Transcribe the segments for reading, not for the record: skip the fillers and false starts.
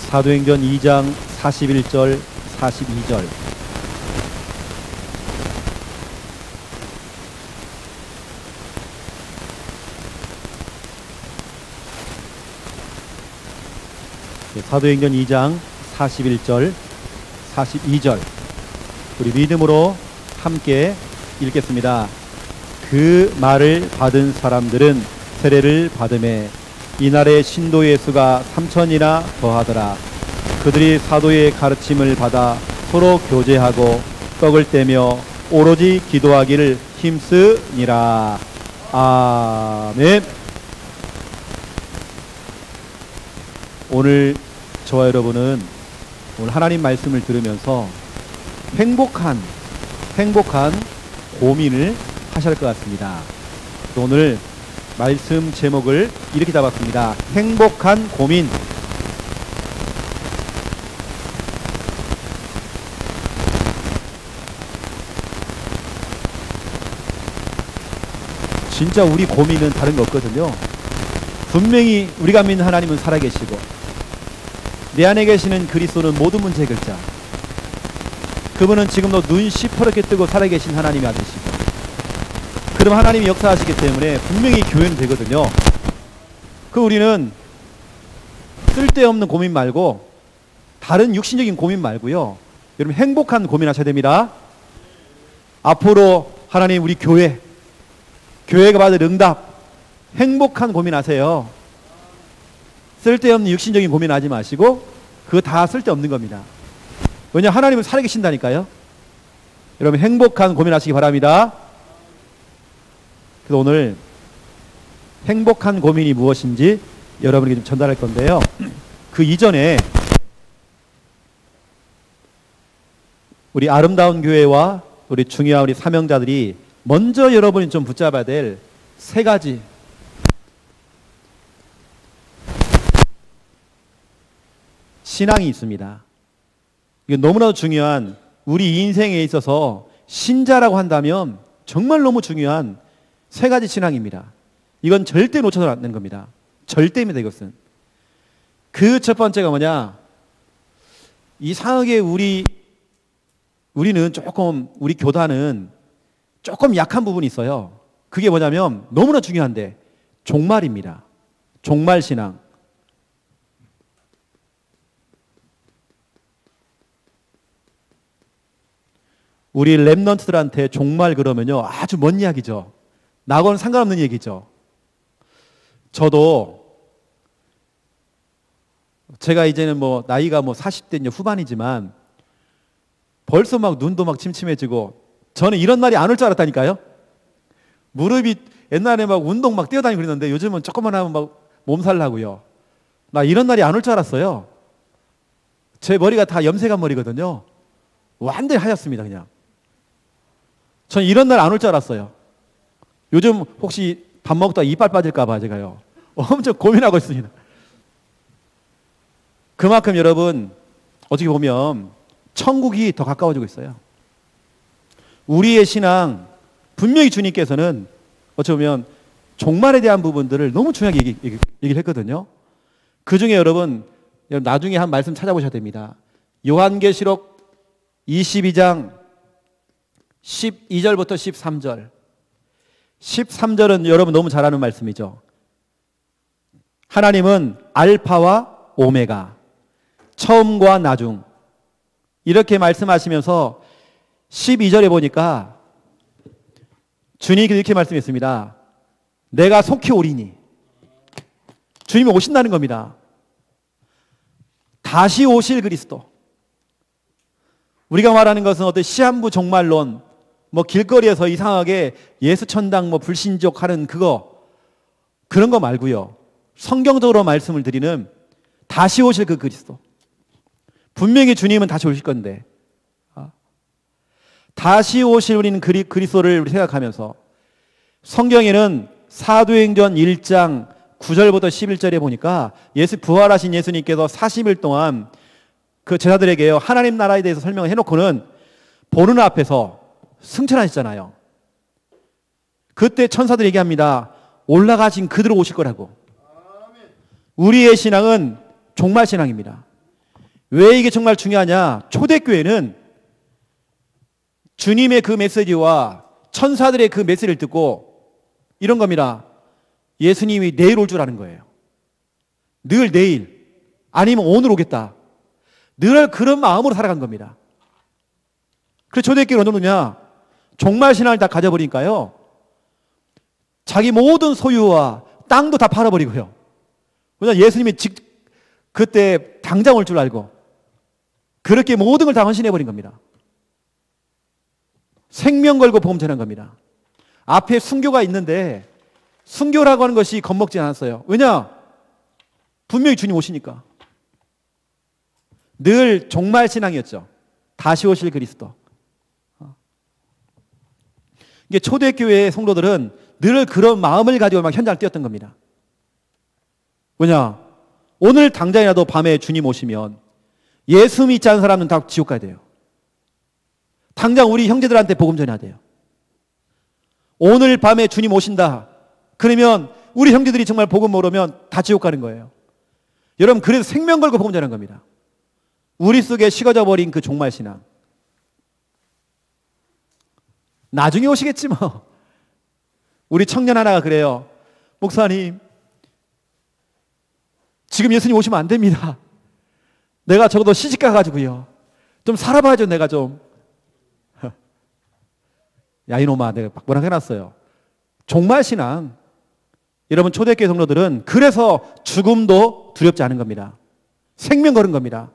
사도행전 2장 41절 42절. 사도행전 2장 41절 42절 우리 믿음으로 함께 읽겠습니다. 그 말을 받은 사람들은 세례를 받음에 이날에 신도의 수가 3천이나 더하더라. 그들이 사도의 가르침을 받아 서로 교제하고 떡을 떼며 오로지 기도하기를 힘쓰니라. 아멘. 오늘 저와 여러분은 오늘 하나님 말씀을 들으면서 행복한 고민을 하셔야 할 것 같습니다. 오늘 말씀 제목을 이렇게 잡았습니다. 행복한 고민. 진짜 우리 고민은 다른 거 없거든요. 분명히 우리가 믿는 하나님은 살아계시고 내 안에 계시는 그리스도는 모든 문제 해결자. 그분은 지금도 눈 시퍼렇게 뜨고 살아계신 하나님이 아니시고, 그럼 하나님이 역사하시기 때문에 분명히 교회는 되거든요. 그 우리는 쓸데없는 고민 말고, 다른 육신적인 고민 말고요, 여러분 행복한 고민하셔야 됩니다. 앞으로 하나님 우리 교회가 받을 응답, 행복한 고민하세요. 쓸데없는 육신적인 고민하지 마시고 그거 다 쓸데없는 겁니다. 왜냐, 하나님은 살아계신다니까요. 여러분 행복한 고민하시기 바랍니다. 그래서 오늘 행복한 고민이 무엇인지 여러분에게 좀 전달할 건데요. 그 이전에 우리 아름다운 교회와 우리 중요한 우리 사명자들이 먼저 여러분이 좀 붙잡아야 될 세 가지 신앙이 있습니다. 이게 너무나도 중요한, 우리 인생에 있어서 신자라고 한다면 정말 너무 중요한 세 가지 신앙입니다. 이건 절대 놓쳐서는 안 되는 겁니다. 절대입니다, 이것은. 그 첫 번째가 뭐냐? 이상하게 우리는 조금, 우리 교단은 조금 약한 부분이 있어요. 그게 뭐냐면 너무나 중요한데 종말입니다. 종말 신앙. 우리 랩넌트들한테 종말 그러면요 아주 먼 이야기죠. 나하고는 상관없는 얘기죠. 저도 제가 이제는 뭐 나이가 뭐 40대 후반이지만 벌써 막 눈도 막 침침해지고, 저는 이런 날이 안 올 줄 알았다니까요. 무릎이 옛날에 막 운동 막 뛰어다니고 그랬는데 요즘은 조금만 하면 막 몸살 나고요. 나 이런 날이 안 올 줄 알았어요. 제 머리가 다 염색한 머리거든요. 완전히 하얗습니다, 그냥. 전 이런 날 안 올 줄 알았어요. 요즘 혹시 밥 먹다가 이빨 빠질까봐 제가요 엄청 고민하고 있습니다. 그만큼 여러분 어떻게 보면 천국이 더 가까워지고 있어요. 우리의 신앙, 분명히 주님께서는 어찌 보면 종말에 대한 부분들을 너무 중요하게 얘기를 했거든요. 그 중에 여러분 나중에 한 말씀 찾아보셔야 됩니다. 요한계시록 22장 12절부터 13절. 13절은 여러분 너무 잘 아는 말씀이죠. 하나님은 알파와 오메가, 처음과 나중, 이렇게 말씀하시면서 12절에 보니까 주님이 이렇게 말씀했습니다. 내가 속히 오리니. 주님이 오신다는 겁니다. 다시 오실 그리스도. 우리가 말하는 것은 어떤 시한부 종말론, 뭐 길거리에서 이상하게 예수 천당 뭐 불신족 하는 그런 거 말고요. 성경적으로 말씀을 드리는 다시 오실 그 그리스도. 분명히 주님은 다시 오실 건데, 다시 오실 우리는 그리스도를 생각하면서 성경에는 사도행전 1장 9절부터 11절에 보니까 부활하신 예수님께서 40일 동안 그 제자들에게요 하나님 나라에 대해서 설명을 해놓고는 보는 앞에서 승천하셨잖아요. 그때 천사들이 얘기합니다. 올라가신 그대로 오실 거라고. 우리의 신앙은 종말 신앙입니다. 왜 이게 정말 중요하냐? 초대교회는 주님의 그 메시지와 천사들의 그 메시지를 듣고 이런 겁니다. 예수님이 내일 올 줄 아는 거예요. 늘 내일, 아니면 오늘 오겠다. 늘 그런 마음으로 살아간 겁니다. 그래서 초대교회는 어느 정도냐? 종말 신앙을 다 가져버리니까요, 자기 모든 소유와 땅도 다 팔아버리고요. 왜냐하면 예수님이 그때 당장 올 줄 알고 그렇게 모든 걸 다 헌신해버린 겁니다. 생명 걸고 복음 전한 겁니다. 앞에 순교가 있는데 순교라고 하는 것이 겁먹지 않았어요. 왜냐? 분명히 주님 오시니까. 늘 종말 신앙이었죠. 다시 오실 그리스도. 이게 초대교회의 성도들은 늘 그런 마음을 가지고 막 현장을 뛰었던 겁니다. 왜냐? 오늘 당장이라도 밤에 주님 오시면 예수 믿지 않은 사람은 다 지옥 가야 돼요. 당장 우리 형제들한테 복음 전해야 돼요. 오늘 밤에 주님 오신다. 그러면 우리 형제들이 정말 복음 모르면 다 지옥 가는 거예요. 여러분, 그래서 생명 걸고 복음 전하는 겁니다. 우리 속에 식어져 버린 그 종말 신앙. 나중에 오시겠지 뭐. 우리 청년 하나가 그래요. 목사님, 지금 예수님 오시면 안 됩니다. 내가 적어도 시집 가가지고요, 좀 살아봐야죠. 내가 좀. 야, 이놈아, 내가 막무랑 해놨어요. 종말 신앙. 여러분, 초대교회 성도들은 그래서 죽음도 두렵지 않은 겁니다. 생명 걸은 겁니다.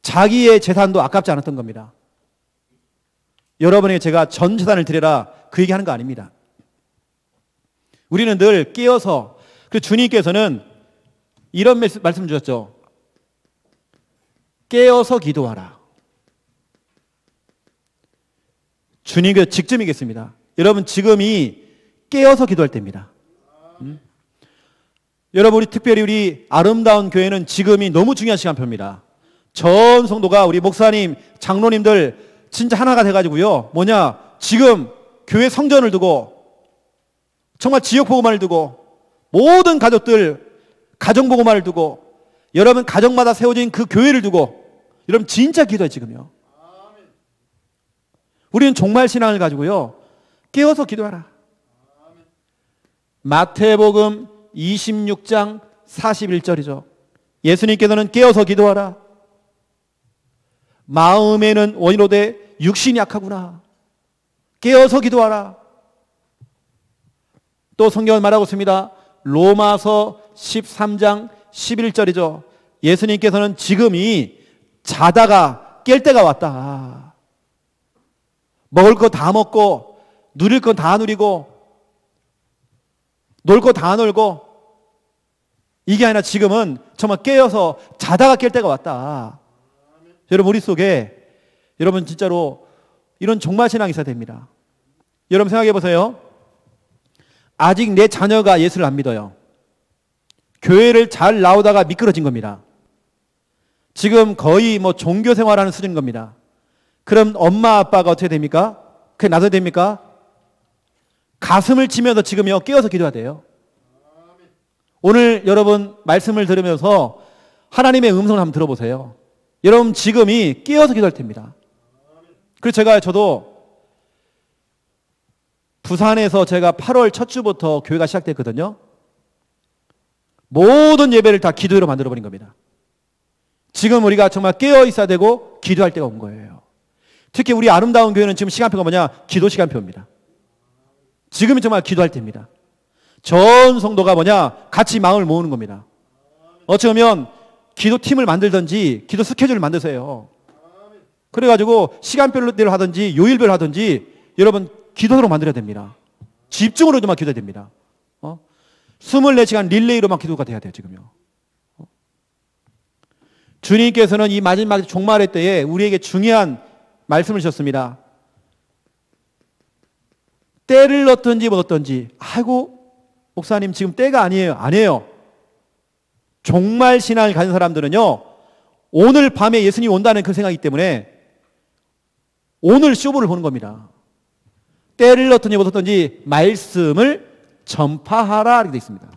자기의 재산도 아깝지 않았던 겁니다. 여러분에게 제가 전 재산을 드려라 그 얘기하는 거 아닙니다. 우리는 늘 깨어서, 그 주님께서는 이런 말씀 주셨죠. 깨어서 기도하라. 주님께서 직접 얘기했습니다. 여러분, 지금이 깨어서 기도할 때입니다. 여러분, 특별히 우리 아름다운 교회는 지금이 너무 중요한 시간표입니다. 전 성도가, 우리 목사님, 장로님들 진짜 하나가 돼가지고요, 뭐냐, 지금 교회 성전을 두고 정말 지역 보고만을 두고 모든 가족들 가정 보고만을 두고 여러분 가정마다 세워진 그 교회를 두고 여러분 진짜 기도해 지금요. 우리는 종말 신앙을 가지고요, 깨어서 기도하라. 마태복음 26장 41절이죠. 예수님께서는 깨어서 기도하라. 마음에는 원이로되 육신이 약하구나. 깨어서 기도하라. 또 성경은 말하고 있습니다. 로마서 13장 11절이죠. 예수님께서는 지금이 자다가 깰 때가 왔다. 먹을 거 다 먹고 누릴 건 다 누리고 놀 거 다 놀고 이게 아니라 지금은 정말 깨어서 자다가 깰 때가 왔다. 여러분, 우리 속에 여러분 진짜로 이런 종말 신앙이 있어야 됩니다. 여러분 생각해 보세요. 아직 내 자녀가 예수를 안 믿어요. 교회를 잘 나오다가 미끄러진 겁니다. 지금 거의 뭐 종교 생활하는 수준인 겁니다. 그럼 엄마 아빠가 어떻게 됩니까? 그게 놔둬야 됩니까? 가슴을 치면서 지금요 깨어서 기도해야 돼요. 오늘 여러분 말씀을 들으면서 하나님의 음성을 한번 들어보세요. 여러분 지금이 깨어서 기도할 때입니다. 그래서 저도 부산에서 제가 8월 첫 주부터 교회가 시작됐거든요. 모든 예배를 다 기도회로 만들어버린 겁니다. 지금 우리가 정말 깨어 있어야 되고 기도할 때가 온 거예요. 특히 우리 아름다운 교회는 지금 시간표가 뭐냐? 기도 시간표입니다. 지금이 정말 기도할 때입니다. 전 성도가 뭐냐? 같이 마음을 모으는 겁니다. 어찌 보면 기도팀을 만들든지 기도 스케줄을 만드세요. 그래가지고 시간별로 하든지 요일별로 하든지 여러분 기도로 만들어야 됩니다. 집중으로 좀 기도해야 됩니다. 24시간 릴레이로만 기도가 돼야 돼요, 지금요. 주님께서는 이 마지막 종말의 때에 우리에게 중요한 말씀을 주셨습니다. 때를 얻든지 못 얻든지, 아이고 목사님 지금 때가 아니에요. 아니에요. 종말 신앙을 가진 사람들은요, 오늘 밤에 예수님이 온다는 그 생각이기 때문에 오늘 쇼부를 보는 겁니다. 때를 얻든지 못 얻든지 말씀을 전파하라 이렇게 되어 있습니다.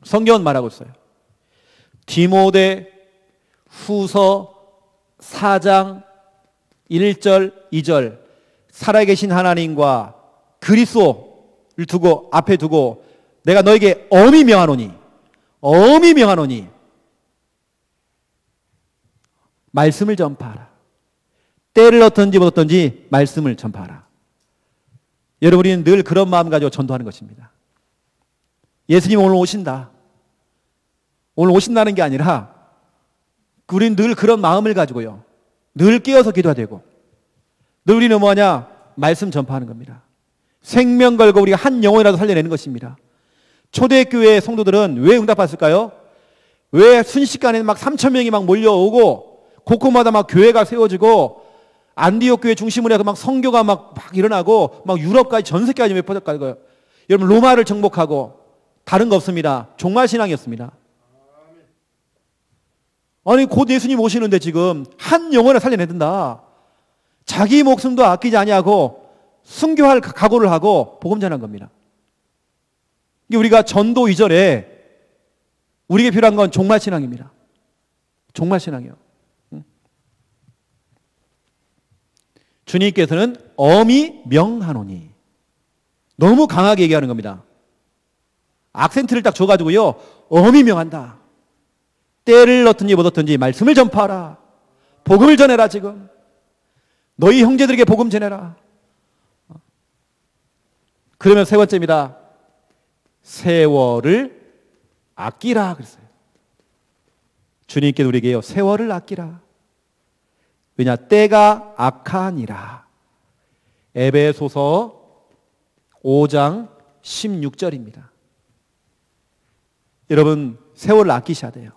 성경은 말하고 있어요. 디모데 후서 4장 1절, 2절 살아계신 하나님과 그리스도를 두고 앞에 두고 내가 너에게 엄히 명하노니 말씀을 전파하라. 때를 어떤지 못 어떤지 말씀을 전파하라. 여러분, 우리는 늘 그런 마음 가지고 전도하는 것입니다. 예수님 오늘 오신다. 오늘 오신다는 게 아니라 우리는 늘 그런 마음을 가지고요. 늘 깨어서 기도해야 되고 늘 우리는 뭐하냐? 말씀 전파하는 겁니다. 생명 걸고 우리가 한 영혼이라도 살려내는 것입니다. 초대교회 성도들은 왜 응답했을까요? 왜 순식간에 막 3,000명이 막 몰려오고 곳곳마다 막 교회가 세워지고 안디옥 교회 중심으로 해서 막 선교가 막 일어나고 막 유럽까지 전 세계까지 퍼져가고요. 여러분, 로마를 정복하고 다른 거 없습니다. 종말신앙이었습니다. 아니, 곧 예수님 오시는데 지금 한 영혼을 살려내야 된다. 자기 목숨도 아끼지 아니하고 순교할 각오를 하고 복음 전한 겁니다. 우리가 전도 이전에 우리에게 필요한 건 종말신앙입니다. 종말신앙이요. 주님께서는 엄히 명하노니, 너무 강하게 얘기하는 겁니다. 악센트를 딱 줘가지고요, 엄히 명한다. 때를 얻든지 못 얻든지 말씀을 전파하라. 복음을 전해라. 지금 너희 형제들에게 복음 전해라. 그러면 세 번째입니다. 세월을 아끼라 그랬어요. 주님께서 우리에게요, 세월을 아끼라. 왜냐? 때가 악하니라. 에베소서 5장 16절입니다. 여러분, 세월을 아끼셔야 돼요.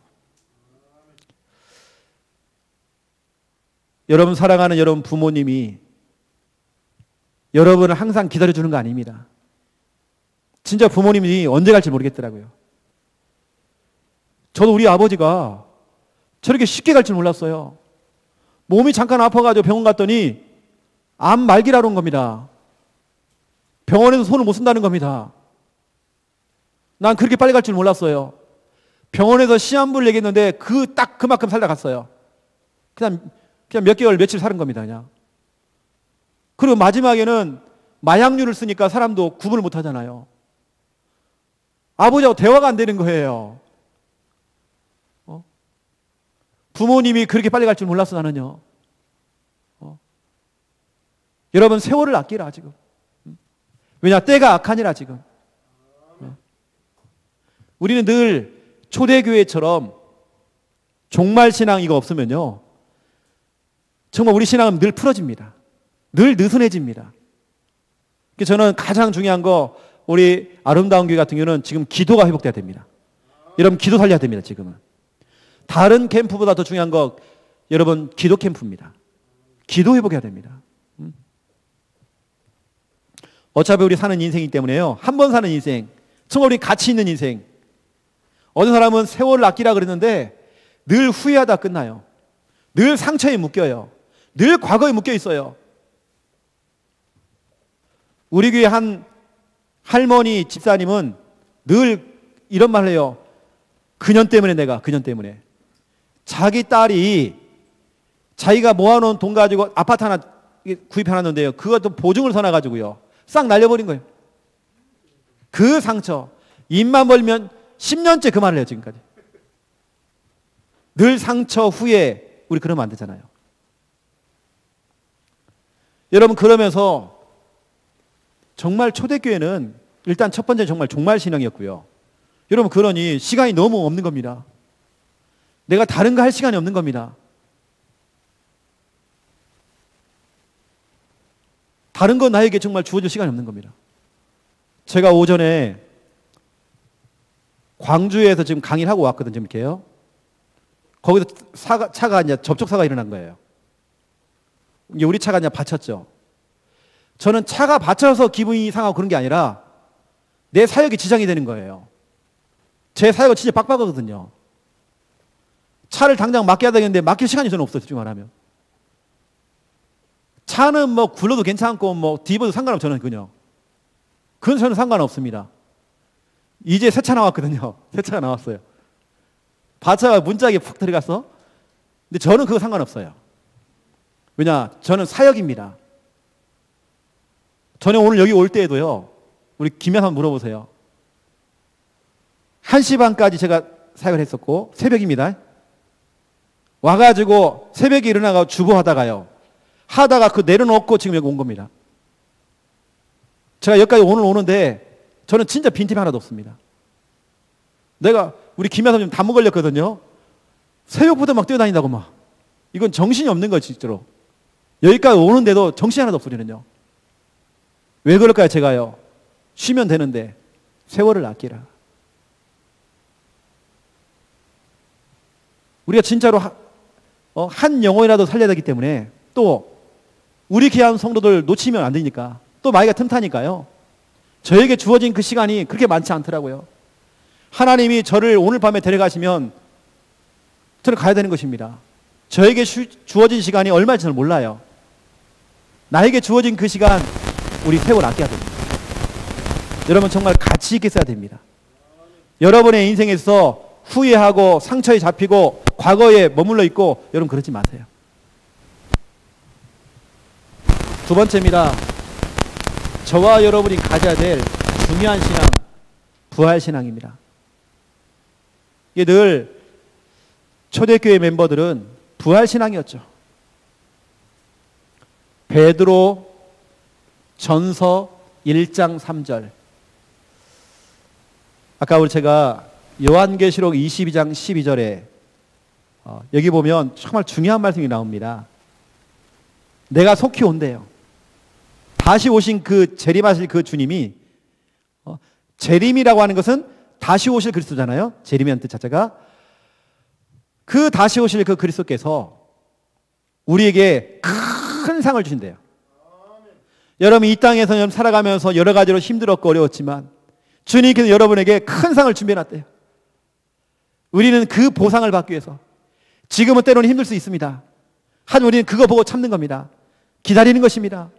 여러분, 사랑하는 여러분 부모님이 여러분을 항상 기다려주는 거 아닙니다. 진짜 부모님이 언제 갈지 모르겠더라고요. 저도 우리 아버지가 저렇게 쉽게 갈 줄 몰랐어요. 몸이 잠깐 아파가지고 병원 갔더니 암 말기라로 온 겁니다. 병원에서 손을 못 쓴다는 겁니다. 난 그렇게 빨리 갈 줄 몰랐어요. 병원에서 시한부를 얘기했는데 그만큼 살다 갔어요. 그냥 몇 개월 며칠 사는 겁니다. 그냥. 그리고 마지막에는 마약류를 쓰니까 사람도 구분을 못 하잖아요. 아버지하고 대화가 안 되는 거예요. 부모님이 그렇게 빨리 갈 줄 몰랐어, 나는요. 여러분, 세월을 아끼라, 지금. 왜냐? 때가 악하니라, 지금. 우리는 늘 초대교회처럼 종말신앙 이거 없으면요, 정말 우리 신앙은 늘 풀어집니다. 늘 느슨해집니다. 그래서 저는 가장 중요한 거, 우리 아름다운 교회 같은 경우는 지금 기도가 회복돼야 됩니다. 여러분, 기도 살려야 됩니다, 지금은. 다른 캠프보다 더 중요한 거, 여러분, 기도 캠프입니다. 기도 회복해야 됩니다. 어차피 우리 사는 인생이기 때문에요, 한 번 사는 인생, 정말 우리 가치 있는 인생. 어느 사람은 세월을 아끼라 그랬는데 늘 후회하다 끝나요. 늘 상처에 묶여요. 늘 과거에 묶여 있어요. 우리 교회 한 할머니 집사님은 늘 이런 말을 해요. 그년 때문에 자기 딸이 자기가 모아놓은 돈 가지고 아파트 하나 구입해놨는데요, 그것도 보증을 서놔가지고요 싹 날려버린 거예요. 그 상처, 입만 벌면 10년째 그 말을 해요. 지금까지 늘 상처 후에 우리 그러면 안 되잖아요. 여러분, 그러면서 정말 초대교회는 일단 첫 번째 정말 종말신앙이었고요. 여러분, 그러니 시간이 너무 없는 겁니다. 내가 다른 거 할 시간이 없는 겁니다. 다른 건 나에게 정말 주어질 시간이 없는 겁니다. 제가 오전에 광주에서 지금 강의를 하고 왔거든요. 지금 이렇게요. 거기서 차가 이제 접촉사가 일어난 거예요. 이게 우리 차가 이제 받쳤죠. 저는 차가 받쳐서 기분이 상하고 그런 게 아니라 내 사역이 지장이 되는 거예요. 제 사역은 진짜 빡빡하거든요. 차를 당장 맡겨야 되겠는데 맡길 시간이 저는 없어요. 솔직히 말하면. 차는 뭐 굴러도 괜찮고 뭐 뒤집어도 상관없어요. 저는 그건 저는 상관없습니다. 이제 새 차 나왔거든요. 새 차가 나왔어요. 바차가 문짝에 푹 들어갔어. 근데 저는 그거 상관없어요. 왜냐? 저는 사역입니다. 저는 오늘 여기 올 때에도요, 우리 김양 한번 물어보세요. 1시 반까지 제가 사역을 했었고, 새벽입니다. 와가지고 새벽에 일어나가 주보하다가요, 하다가 그 내려놓고 지금 여기 온 겁니다. 제가 여기까지 오늘 오는데 저는 진짜 빈틈이 하나도 없습니다. 내가 우리 김양 선생님 담무 걸렸거든요. 새벽부터 막 뛰어다닌다고 막. 이건 정신이 없는 거지, 진짜로. 여기까지 오는데도 정신이 하나도 없어, 우리는요. 왜 그럴까요, 제가요? 쉬면 되는데 세월을 아끼라. 우리가 진짜로 한 영혼이라도 살려야 되기 때문에, 또 우리 귀한 성도들 놓치면 안 되니까, 또 마이가 틈타니까요. 저에게 주어진 그 시간이 그렇게 많지 않더라고요. 하나님이 저를 오늘 밤에 데려가시면 저는 가야 되는 것입니다. 저에게 주어진 시간이 얼마인지 저는 몰라요. 나에게 주어진 그 시간, 우리 세월 아껴야 됩니다. 여러분 정말 가치 있게 써야 됩니다. 여러분의 인생에서 후회하고 상처에 잡히고 과거에 머물러 있고, 여러분 그러지 마세요. 두 번째입니다. 저와 여러분이 가져야 될 중요한 신앙, 부활신앙입니다. 이게 늘 초대교회 멤버들은 부활신앙이었죠. 베드로 전서 1장 3절. 아까 제가 요한계시록 22장 12절에 여기 보면 정말 중요한 말씀이 나옵니다. 내가 속히 온대요. 다시 오신 그 재림하실 그 주님이, 재림이라고 하는 것은 다시 오실 그리스도잖아요. 재림이라는 뜻 자체가. 그 다시 오실 그 그리스도께서 우리에게 큰 상을 주신대요. 여러분 이 땅에서 여러분 살아가면서 여러 가지로 힘들었고 어려웠지만 주님께서 여러분에게 큰 상을 준비해놨대요. 우리는 그 보상을 받기 위해서, 지금은 때로는 힘들 수 있습니다. 하지만 우리는 그거 보고 참는 겁니다. 기다리는 것입니다.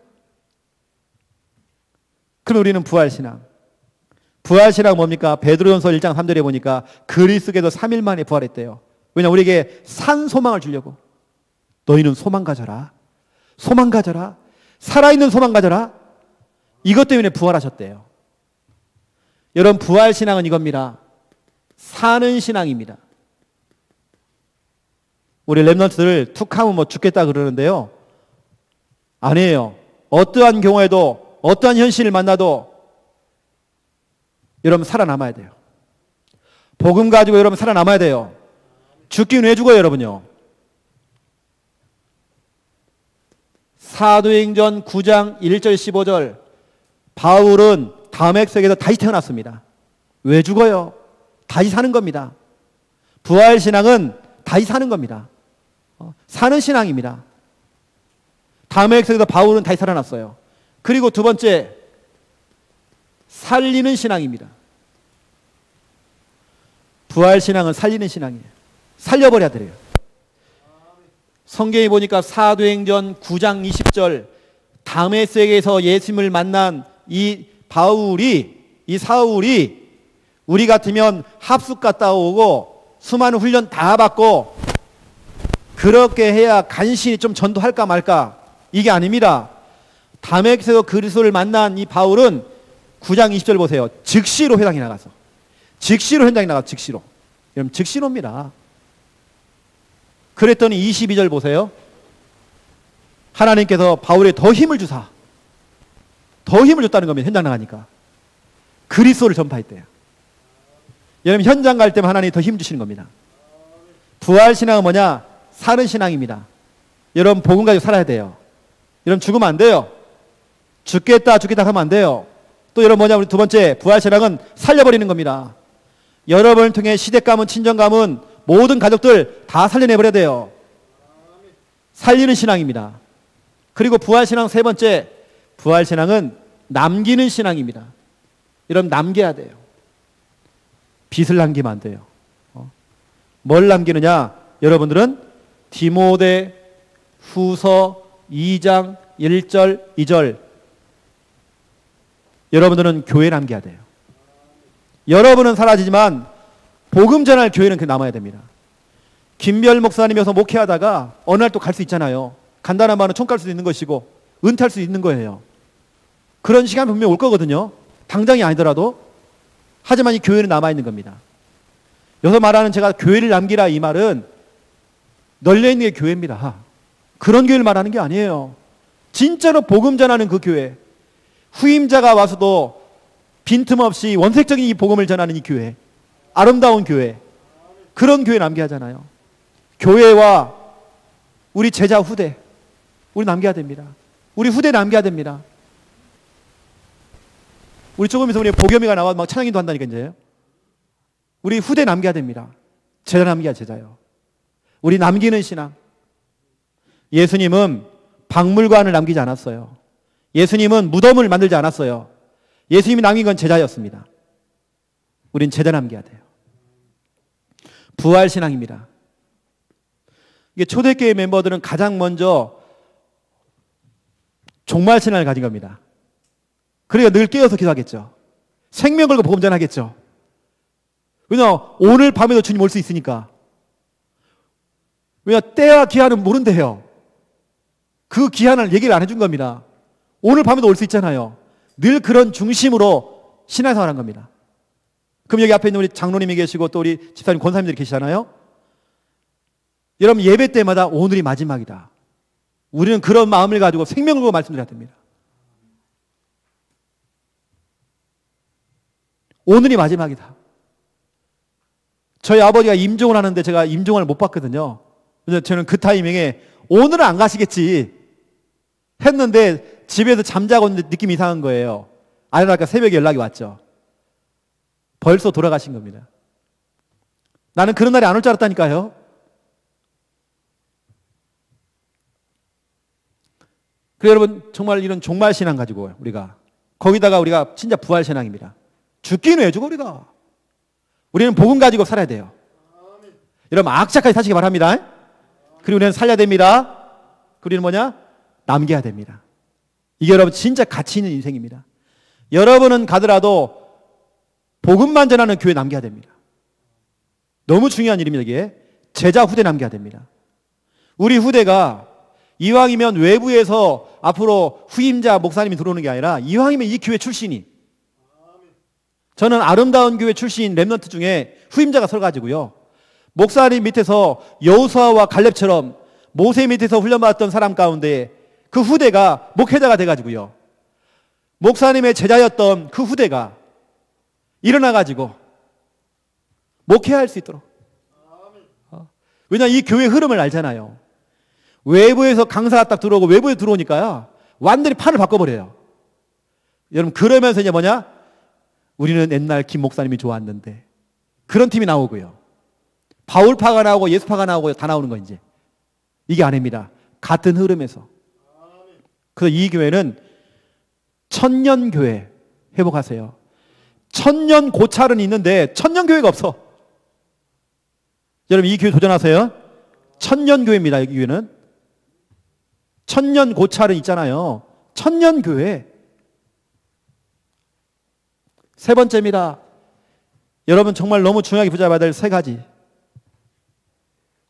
그럼 우리는 부활신앙. 부활신앙은 뭡니까? 베드로전서 1장 3절에 보니까 그리스도께서 3일 만에 부활했대요. 왜냐? 우리에게 산 소망을 주려고. 너희는 소망 가져라. 소망 가져라. 살아있는 소망 가져라. 이것 때문에 부활하셨대요. 여러분 부활신앙은 이겁니다. 사는 신앙입니다. 우리 랩런트들 툭 하면 뭐 죽겠다 그러는데요. 아니에요. 어떠한 경우에도, 어떠한 현실을 만나도 여러분 살아남아야 돼요. 복음 가지고 여러분 살아남아야 돼요. 죽긴 왜 죽어요, 여러분요? 사도행전 9장 1절 15절. 바울은 다메섹에서 다시 태어났습니다. 왜 죽어요? 다시 사는 겁니다. 부활신앙은 다시 사는 겁니다. 사는 신앙입니다. 다메섹에서 바울은 다시 살아났어요. 그리고 두 번째, 살리는 신앙입니다. 부활신앙은 살리는 신앙이에요. 살려버려야 돼요. 성경에 보니까 사도행전 9장 20절, 다메섹에서 예수님을 만난 이 사울이 우리 같으면 합숙 갔다 오고 수많은 훈련 다 받고 그렇게 해야 간신히 좀 전도할까 말까, 이게 아닙니다. 다메섹에서 그리스도를 만난 이 바울은 9장 20절 보세요. 즉시로 회당에 나가서, 즉시로 현장에 나가서, 즉시로. 여러분 즉시로입니다. 그랬더니 22절 보세요. 하나님께서 바울에 더 힘을 주사, 더 힘을 줬다는 겁니다. 현장 나가니까 그리스도를 전파했대요. 여러분 현장 갈 때면 하나님이 더 힘 주시는 겁니다. 부활신앙은 뭐냐? 사는 신앙입니다. 여러분 복음 가지고 살아야 돼요. 여러분 죽으면 안 돼요. 죽겠다 하면 안 돼요. 또 여러분 뭐냐? 우리 두 번째 부활신앙은 살려버리는 겁니다. 여러분을 통해 시댁 가문, 친정 가문, 모든 가족들 다 살려내버려야 돼요. 살리는 신앙입니다. 그리고 부활신앙 세 번째, 부활신앙은 남기는 신앙입니다. 여러분 남겨야 돼요. 빚을 남기면 안 돼요. 뭘 남기느냐? 여러분들은 디모데 후서 2장 1절 2절, 여러분들은 교회 남겨야 돼요. 여러분은 사라지지만 복음 전할 교회는 남아야 됩니다. 김별 목사님이어서 목회하다가 어느 날 또 갈 수 있잖아요. 간단한 말은 총 갈 수도 있는 것이고 은퇴할 수 있는 거예요. 그런 시간이 분명히 올 거거든요. 당장이 아니더라도. 하지만 이 교회는 남아있는 겁니다. 여기서 말하는 제가 교회를 남기라 이 말은 널려있는 게 교회입니다. 그런 교회를 말하는 게 아니에요. 진짜로 복음 전하는 그 교회, 후임자가 와서도 빈틈없이 원색적인 이 복음을 전하는 이 교회, 아름다운 교회, 그런 교회 남겨야 하잖아요. 교회와 우리 제자 후대, 우리 남겨야 됩니다. 우리 후대 남겨야 됩니다. 우리 조금 있으면 우리 보겸이가 나와 막 찬양인도 한다니까 이제. 우리 후대 남겨야 됩니다. 제자 남겨야 제자요. 우리 남기는 신앙. 예수님은 박물관을 남기지 않았어요. 예수님은 무덤을 만들지 않았어요. 예수님이 남긴 건 제자였습니다. 우린 제자 남겨야 돼요. 부활신앙입니다. 이게 초대교회 멤버들은 가장 먼저 종말신앙을 가진 겁니다. 그러니까 늘 깨어서 기도하겠죠. 생명 걸고 복음 전하겠죠. 왜냐, 오늘 밤에도 주님 올 수 있으니까. 왜냐, 때와 기한은 모른대요. 그 기한을 얘기를 안 해준 겁니다. 오늘 밤에도 올 수 있잖아요. 늘 그런 중심으로 신앙생활 한 겁니다. 그럼 여기 앞에 있는 우리 장로님이 계시고 또 우리 집사님, 권사님들이 계시잖아요. 여러분 예배 때마다 오늘이 마지막이다. 우리는 그런 마음을 가지고 생명을 걸고 말씀드려야 됩니다. 오늘이 마지막이다. 저희 아버지가 임종을 하는데 제가 임종을 못 봤거든요. 그래서 저는 그 타이밍에 오늘은 안 가시겠지 했는데 집에서 잠자고 있는데 느낌이 이상한 거예요. 아니라니까 새벽에 연락이 왔죠. 벌써 돌아가신 겁니다. 나는 그런 날이 안 올 줄 알았다니까요. 그래서 여러분 정말 이런 종말신앙 가지고 우리가 거기다가 우리가 진짜 부활신앙입니다. 죽기는 왜 죽어 우리가. 우리는 복음 가지고 살아야 돼요. 여러분 악착까지 사시기 바랍니다. 그리고 우리는 살려야 됩니다. 그리고 우리는 뭐냐? 남겨야 됩니다. 이게 여러분 진짜 가치 있는 인생입니다. 여러분은 가더라도 복음만 전하는 교회 남겨야 됩니다. 너무 중요한 일입니다. 이게 제자 후대 남겨야 됩니다. 우리 후대가 이왕이면 외부에서 앞으로 후임자 목사님이 들어오는 게 아니라 이왕이면 이 교회 출신이, 저는 아름다운 교회 출신 렘넌트 중에 후임자가 서가지고요, 목사님 밑에서 여호수아와 갈렙처럼 모세 밑에서 훈련받았던 사람 가운데 그 후대가 목회자가 돼가지고요, 목사님의 제자였던 그 후대가 일어나가지고 목회할 수 있도록. 왜냐, 이 교회 흐름을 알잖아요. 외부에서 강사가 딱 들어오고 외부에 들어오니까요 완전히 판을 바꿔버려요. 여러분 그러면서 이제 뭐냐, 우리는 옛날 김 목사님이 좋았는데, 그런 팀이 나오고요, 바울파가 나오고 예수파가 나오고 다 나오는 거 이제. 이게 아닙니다. 같은 흐름에서. 그래서 이 교회는 천년교회 회복하세요. 천년 고찰은 있는데 천년교회가 없어. 여러분 이 교회 도전하세요. 천년교회입니다. 이 교회는. 천년 고찰은 있잖아요. 천년교회. 세 번째입니다. 여러분 정말 너무 중요하게 붙잡아야 될 세 가지.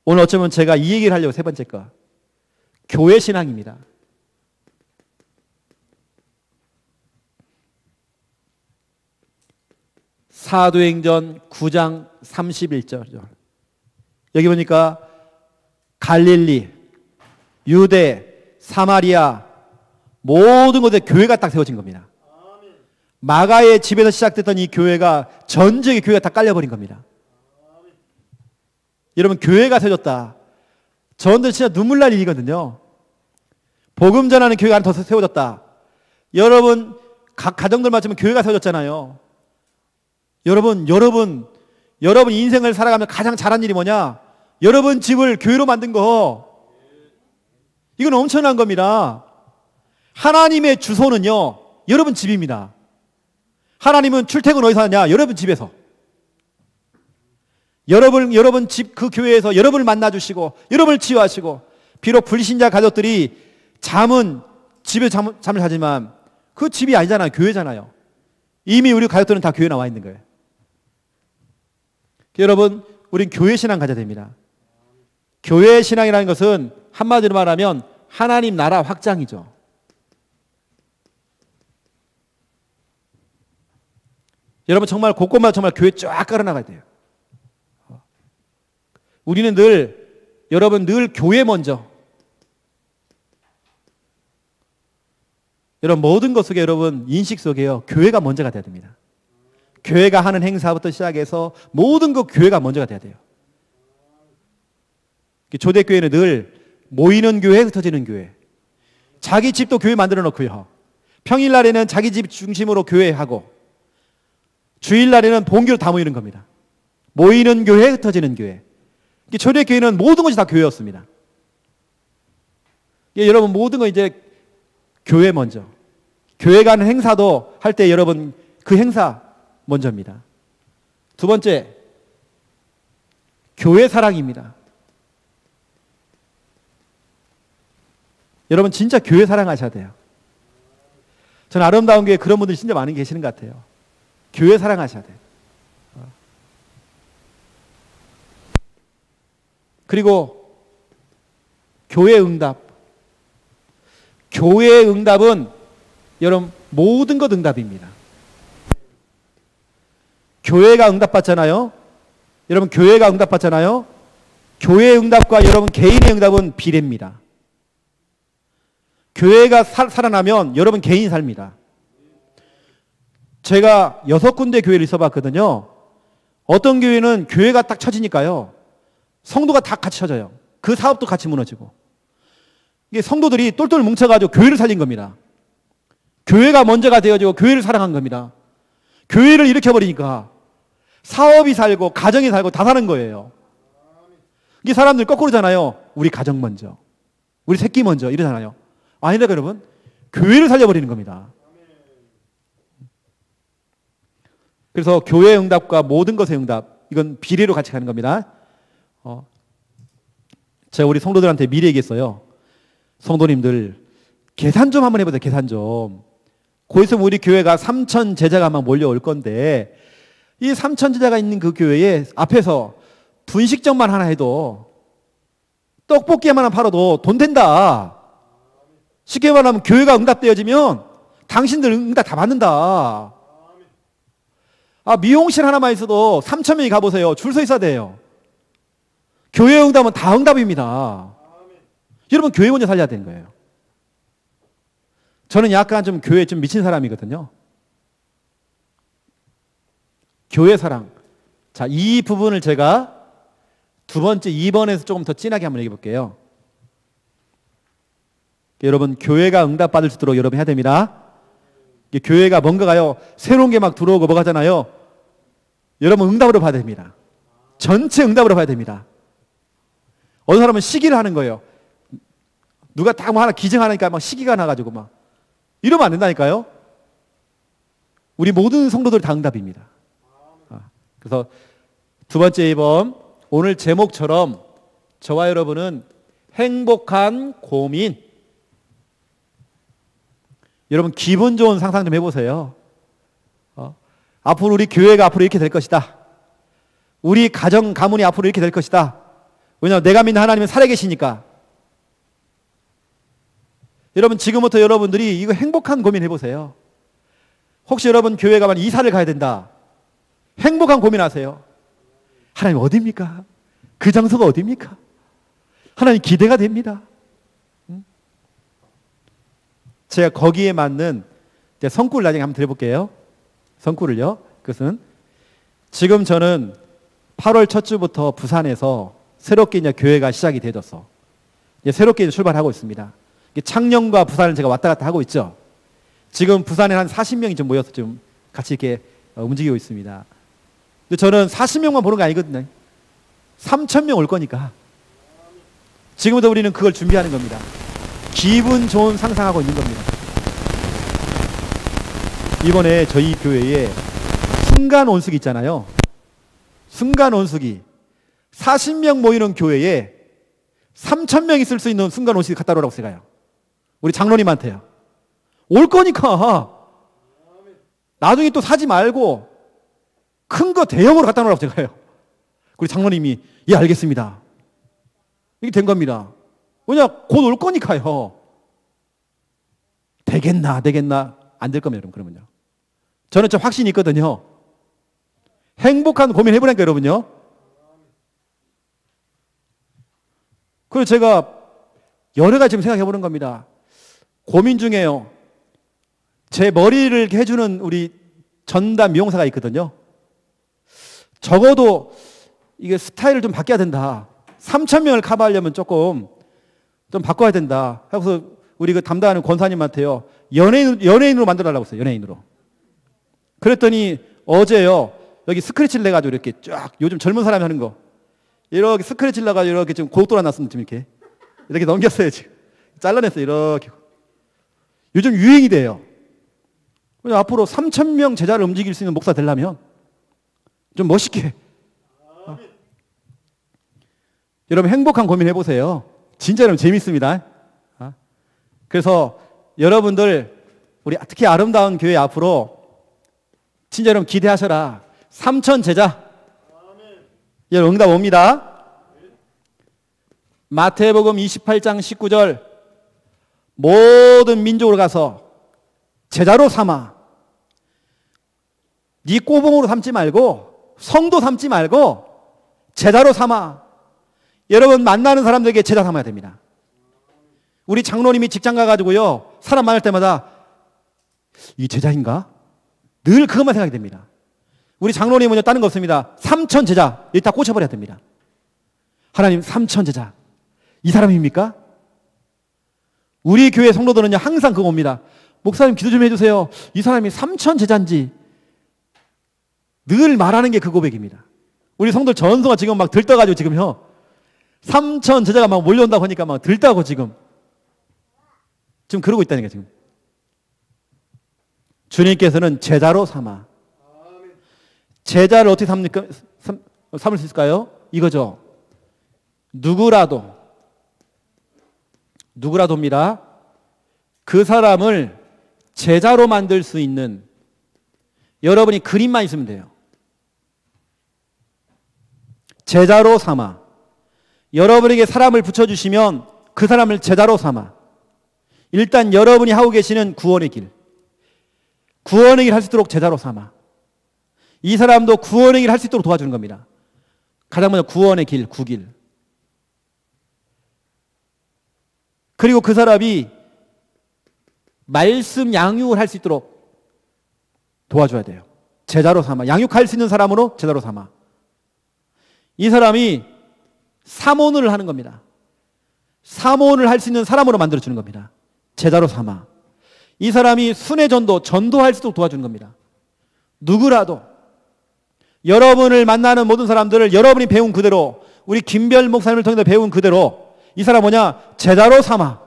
오늘 어쩌면 제가 이 얘기를 하려고 세 번째 거. 교회 신앙입니다. 사도행전 9장 31절. 여기 보니까 갈릴리, 유대, 사마리아 모든 곳에 교회가 딱 세워진 겁니다. 마가의 집에서 시작됐던 이 교회가 전 지역의 교회가 다 깔려버린 겁니다. 여러분 교회가 세워졌다. 저런들 진짜 눈물 날 일이거든요. 복음 전하는 교회가 하나 더 세워졌다. 여러분 각 가정들만 치면 교회가 세워졌잖아요. 여러분 인생을 살아가면서 가장 잘한 일이 뭐냐? 여러분 집을 교회로 만든 거. 이건 엄청난 겁니다. 하나님의 주소는요 여러분 집입니다. 하나님은 출퇴근 어디서 하냐? 여러분 집에서. 여러분 집 그 교회에서 여러분을 만나주시고 여러분을 치유하시고, 비록 불신자 가족들이 집에 잠을 자지만 그 집이 아니잖아요. 교회잖아요. 이미 우리 가족들은 다 교회 나와 있는 거예요. 여러분 우린 교회 신앙 가져야 됩니다. 교회 신앙이라는 것은 한마디로 말하면 하나님 나라 확장이죠. 여러분 정말 곳곳마다 정말 교회 쫙 깔아나가야 돼요. 우리는 여러분 늘 교회 먼저. 여러분 모든 것 속에 여러분 인식 속에요. 교회가 먼저가 돼야 됩니다. 교회가 하는 행사부터 시작해서 모든 것 교회가 먼저가 돼야 돼요. 초대교회는 늘 모이는 교회, 흩어지는 교회. 자기 집도 교회 만들어 놓고요. 평일날에는 자기 집 중심으로 교회하고 주일날에는 본교로 다 모이는 겁니다. 모이는 교회, 흩어지는 교회. 초대교회는 모든 것이 다 교회였습니다. 여러분 모든 거 이제 교회 먼저. 교회가 하는 행사도 할 때 여러분 그 행사 먼저입니다. 두 번째, 교회 사랑입니다. 여러분 진짜 교회 사랑하셔야 돼요. 저는 아름다운 교회 그런 분들이 진짜 많이 계시는 것 같아요. 교회 사랑하셔야 돼요. 그리고 교회 응답. 교회의 응답은 여러분 모든 것 응답입니다. 교회가 응답받잖아요. 여러분 교회가 응답받잖아요. 교회의 응답과 여러분 개인의 응답은 비례입니다. 교회가 살아나면 여러분 개인이 삽니다. 제가 6군데 교회를 있어봤거든요. 어떤 교회는 교회가 딱 쳐지니까요. 성도가 다 같이 쳐져요. 그 사업도 같이 무너지고. 이게 성도들이 똘똘 뭉쳐가지고 교회를 살린 겁니다. 교회가 먼저가 되어지고 교회를 사랑한 겁니다. 교회를 일으켜버리니까 사업이 살고 가정이 살고 다 사는 거예요. 이게 사람들 거꾸로잖아요. 우리 가정 먼저, 우리 새끼 먼저 이러잖아요. 아니라 여러분 교회를 살려버리는 겁니다. 그래서 교회의 응답과 모든 것의 응답, 이건 비례로 같이 가는 겁니다. 제가 우리 성도들한테 미리 얘기했어요. 성도님들 계산 좀 한번 해보세요. 계산 좀. 곧 있으면 우리 교회가 3,000 제자가 막 몰려올 건데 이 3,000 제자가 있는 그 교회에 앞에서 분식점만 하나 해도 떡볶이 하나 팔아도 돈 된다. 쉽게 말하면 교회가 응답되어지면 당신들 응답 다 받는다. 미용실 하나만 있어도 3,000명이 가보세요. 줄 서 있어야 돼요. 교회 응답은 다 응답입니다. 여러분 교회 먼저 살려야 되는 거예요. 저는 약간 좀 교회에 좀 미친 사람이거든요. 교회 사랑. 자, 이 부분을 제가 두 번째 2번에서 조금 더 진하게 한번 얘기해 볼게요. 여러분 교회가 응답받을 수 있도록 여러분 해야 됩니다. 교회가 뭔가가요 새로운 게 막 들어오고 뭐가 하잖아요. 여러분 응답으로 봐야 됩니다. 전체 응답으로 봐야 됩니다. 어느 사람은 시기를 하는 거예요. 누가 딱 뭐 하나 기증하니까 막 시기가 나가지고 막 이러면 안 된다니까요. 우리 모든 성도들 다 응답입니다. 그래서 두 번째 2번 오늘 제목처럼 저와 여러분은 행복한 고민. 여러분 기분 좋은 상상 좀 해보세요. 앞으로 우리 교회가 앞으로 이렇게 될 것이다. 우리 가정 가문이 앞으로 이렇게 될 것이다. 왜냐하면 내가 믿는 하나님은 살아계시니까. 여러분 지금부터 여러분들이 이거 행복한 고민 해보세요. 혹시 여러분 교회 가면 이사를 가야 된다. 행복한 고민하세요. 하나님 어디입니까? 그 장소가 어디입니까? 하나님 기대가 됩니다. 제가 거기에 맞는 성구를 나중에 한번 드려볼게요. 성구를요. 그것은 지금 저는 8월 첫 주부터 부산에서 새롭게 이제 교회가 시작이 되어서 이제 새롭게 이제 출발하고 있습니다. 창녕과 부산을 제가 왔다 갔다 하고 있죠. 지금 부산에 한 40명이 좀 모여서 좀 같이 이렇게 움직이고 있습니다. 근데 저는 40명만 보는 게 아니거든요. 3,000명 올 거니까 지금부터 우리는 그걸 준비하는 겁니다. 기분 좋은 상상하고 있는 겁니다. 이번에 저희 교회에 순간 온수기 있잖아요. 순간 온수기 40명 모이는 교회에 3,000명이 쓸 수 있는 순간 온수기 갖다 놓으라고 제가요. 우리 장로님한테요. 올 거니까 나중에 또 사지 말고 큰 거 대형으로 갖다 놓으라고 제가요. 우리 장로님이 예 알겠습니다. 이게 된 겁니다. 왜냐? 곧 올 거니까요. 되겠나 안 될 겁니다. 그러면요. 저는 좀 확신이 있거든요. 행복한 고민 해보라니까 여러분요. 그래서 제가 여러 가지 지금 생각해 보는 겁니다. 고민 중에요. 제 머리를 해주는 우리 전담 미용사가 있거든요. 적어도 이게 스타일을 좀 바뀌어야 된다. 3,000명을 커버하려면 조금 좀 바꿔야 된다. 그래서 우리 그 담당하는 권사님한테요. 연예인으로 만들어달라고 했어요. 연예인으로. 그랬더니 어제요. 여기 스크래치를 내가지고 이렇게 쫙 요즘 젊은 사람이 하는 거. 이렇게 스크래치를 내가지고 이렇게 지금 고속도로 났습니다. 지금 이렇게 넘겼어요. 지금. 잘라냈어요. 이렇게. 요즘 유행이 돼요. 앞으로 3,000명 제자를 움직일 수 있는 목사 되려면 좀 멋있게. 여러분 행복한 고민 해보세요. 진짜 여러분 재밌습니다. 그래서 여러분들 우리 특히 아름다운 교회 앞으로 진짜 여러분 기대하셔라. 3,000 제자. 여러분 응답 옵니다. 마태복음 28장 19절 모든 민족으로 가서 제자로 삼아. 네 꼬봉으로 삼지 말고 성도 삼지 말고 제자로 삼아. 여러분 만나는 사람들에게 제자 삼아야 됩니다. 우리 장로님이 직장 가가지고요 사람 만날 때마다 이 제자인가? 늘 그것만 생각이 됩니다. 우리 장로님은요 다른 거 없습니다. 3,000 제자 여기 다 꽂혀버려야 됩니다. 하나님 3,000 제자 이 사람입니까? 우리 교회 성도들은요 항상 그거 옵니다. 목사님 기도 좀 해주세요. 이 사람이 3,000 제자인지 늘 말하는 게 그 고백입니다. 우리 성도들 전소가 지금 막 들떠가지고 지금요 3,000 제자가 막 몰려온다고 하니까 막 들떠고 지금 그러고 있다니까 지금. 주님께서는 제자로 삼아. 제자를 어떻게 삼을 수 있을까요? 이거죠. 누구라도입니다. 그 사람을 제자로 만들 수 있는 여러분이 그림만 있으면 돼요. 제자로 삼아. 여러분에게 사람을 붙여주시면 그 사람을 제자로 삼아. 일단 여러분이 하고 계시는 구원의 길 할 수 있도록 제자로 삼아. 이 사람도 구원의 길 할 수 있도록 도와주는 겁니다. 가장 먼저 구원의 길, 구길. 그리고 그 사람이 말씀 양육을 할 수 있도록 도와줘야 돼요. 제자로 삼아. 양육할 수 있는 사람으로 제자로 삼아. 이 사람이 사모를 하는 겁니다. 사모를 할 수 있는 사람으로 만들어주는 겁니다. 제자로 삼아. 이 사람이 순회 전도할 수 있도록 도와주는 겁니다. 누구라도 여러분을 만나는 모든 사람들을 여러분이 배운 그대로 우리 김별 목사님을 통해서 배운 그대로 이 사람 뭐냐? 제자로 삼아.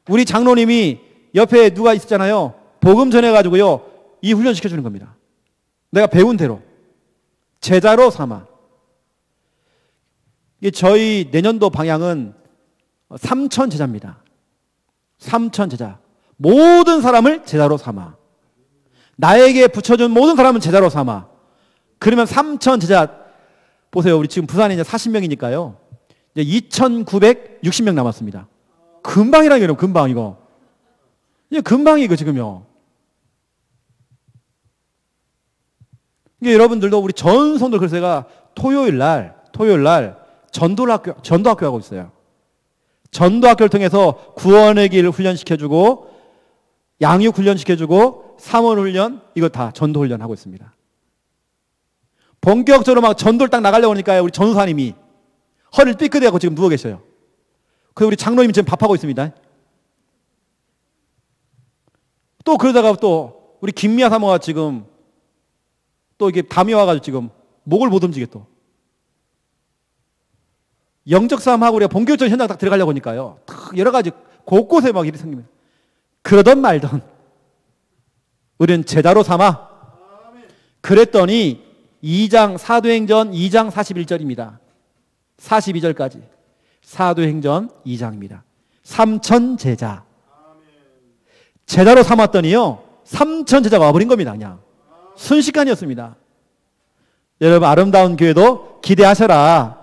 우리 장로님이 옆에 누가 있었잖아요. 복음 전해가지고요 이 훈련 시켜주는 겁니다. 내가 배운 대로 제자로 삼아. 이게 저희 내년도 방향은 3,000 제자입니다. 3,000 제자. 모든 사람을 제자로 삼아. 나에게 붙여준 모든 사람은 제자로 삼아. 그러면 3,000 제자. 보세요. 우리 지금 부산에 이제 40명이니까요. 이제 2,960명 남았습니다. 금방이라는 거예요. 금방 이거. 이게 금방이 이거 지금요. 이게 여러분들도 우리 전 성도들 그래서 제가 토요일 날 전도학교 하고 있어요. 전도학교를 통해서 구원의 길을 훈련시켜주고 양육 훈련시켜주고 사원 훈련 이거 다 전도 훈련 하고 있습니다. 본격적으로 막 전도를 딱 나가려고 하니까 우리 전사님이 허리를 삐끗해갖고 지금 누워 계셔요. 그 우리 장로님이 지금 밥하고 있습니다. 또 그러다가 또 우리 김미아 사모가 지금 또 이게 담이 와가지고 지금 목을 못 움직여 또. 영적 싸움하고 우리가 본격적인 현장 딱 들어가려고 하니까요. 여러 가지 곳곳에 막 일이 생깁니다. 그러던 말던 우리는 제자로 삼아. 그랬더니 2장 사도행전 2장 41절입니다. 42절까지 사도행전 2장입니다. 3,000 제자. 제자로 삼았더니요 3,000 제자가 와버린 겁니다. 그냥 순식간이었습니다. 여러분 아름다운 교회도 기대하셔라.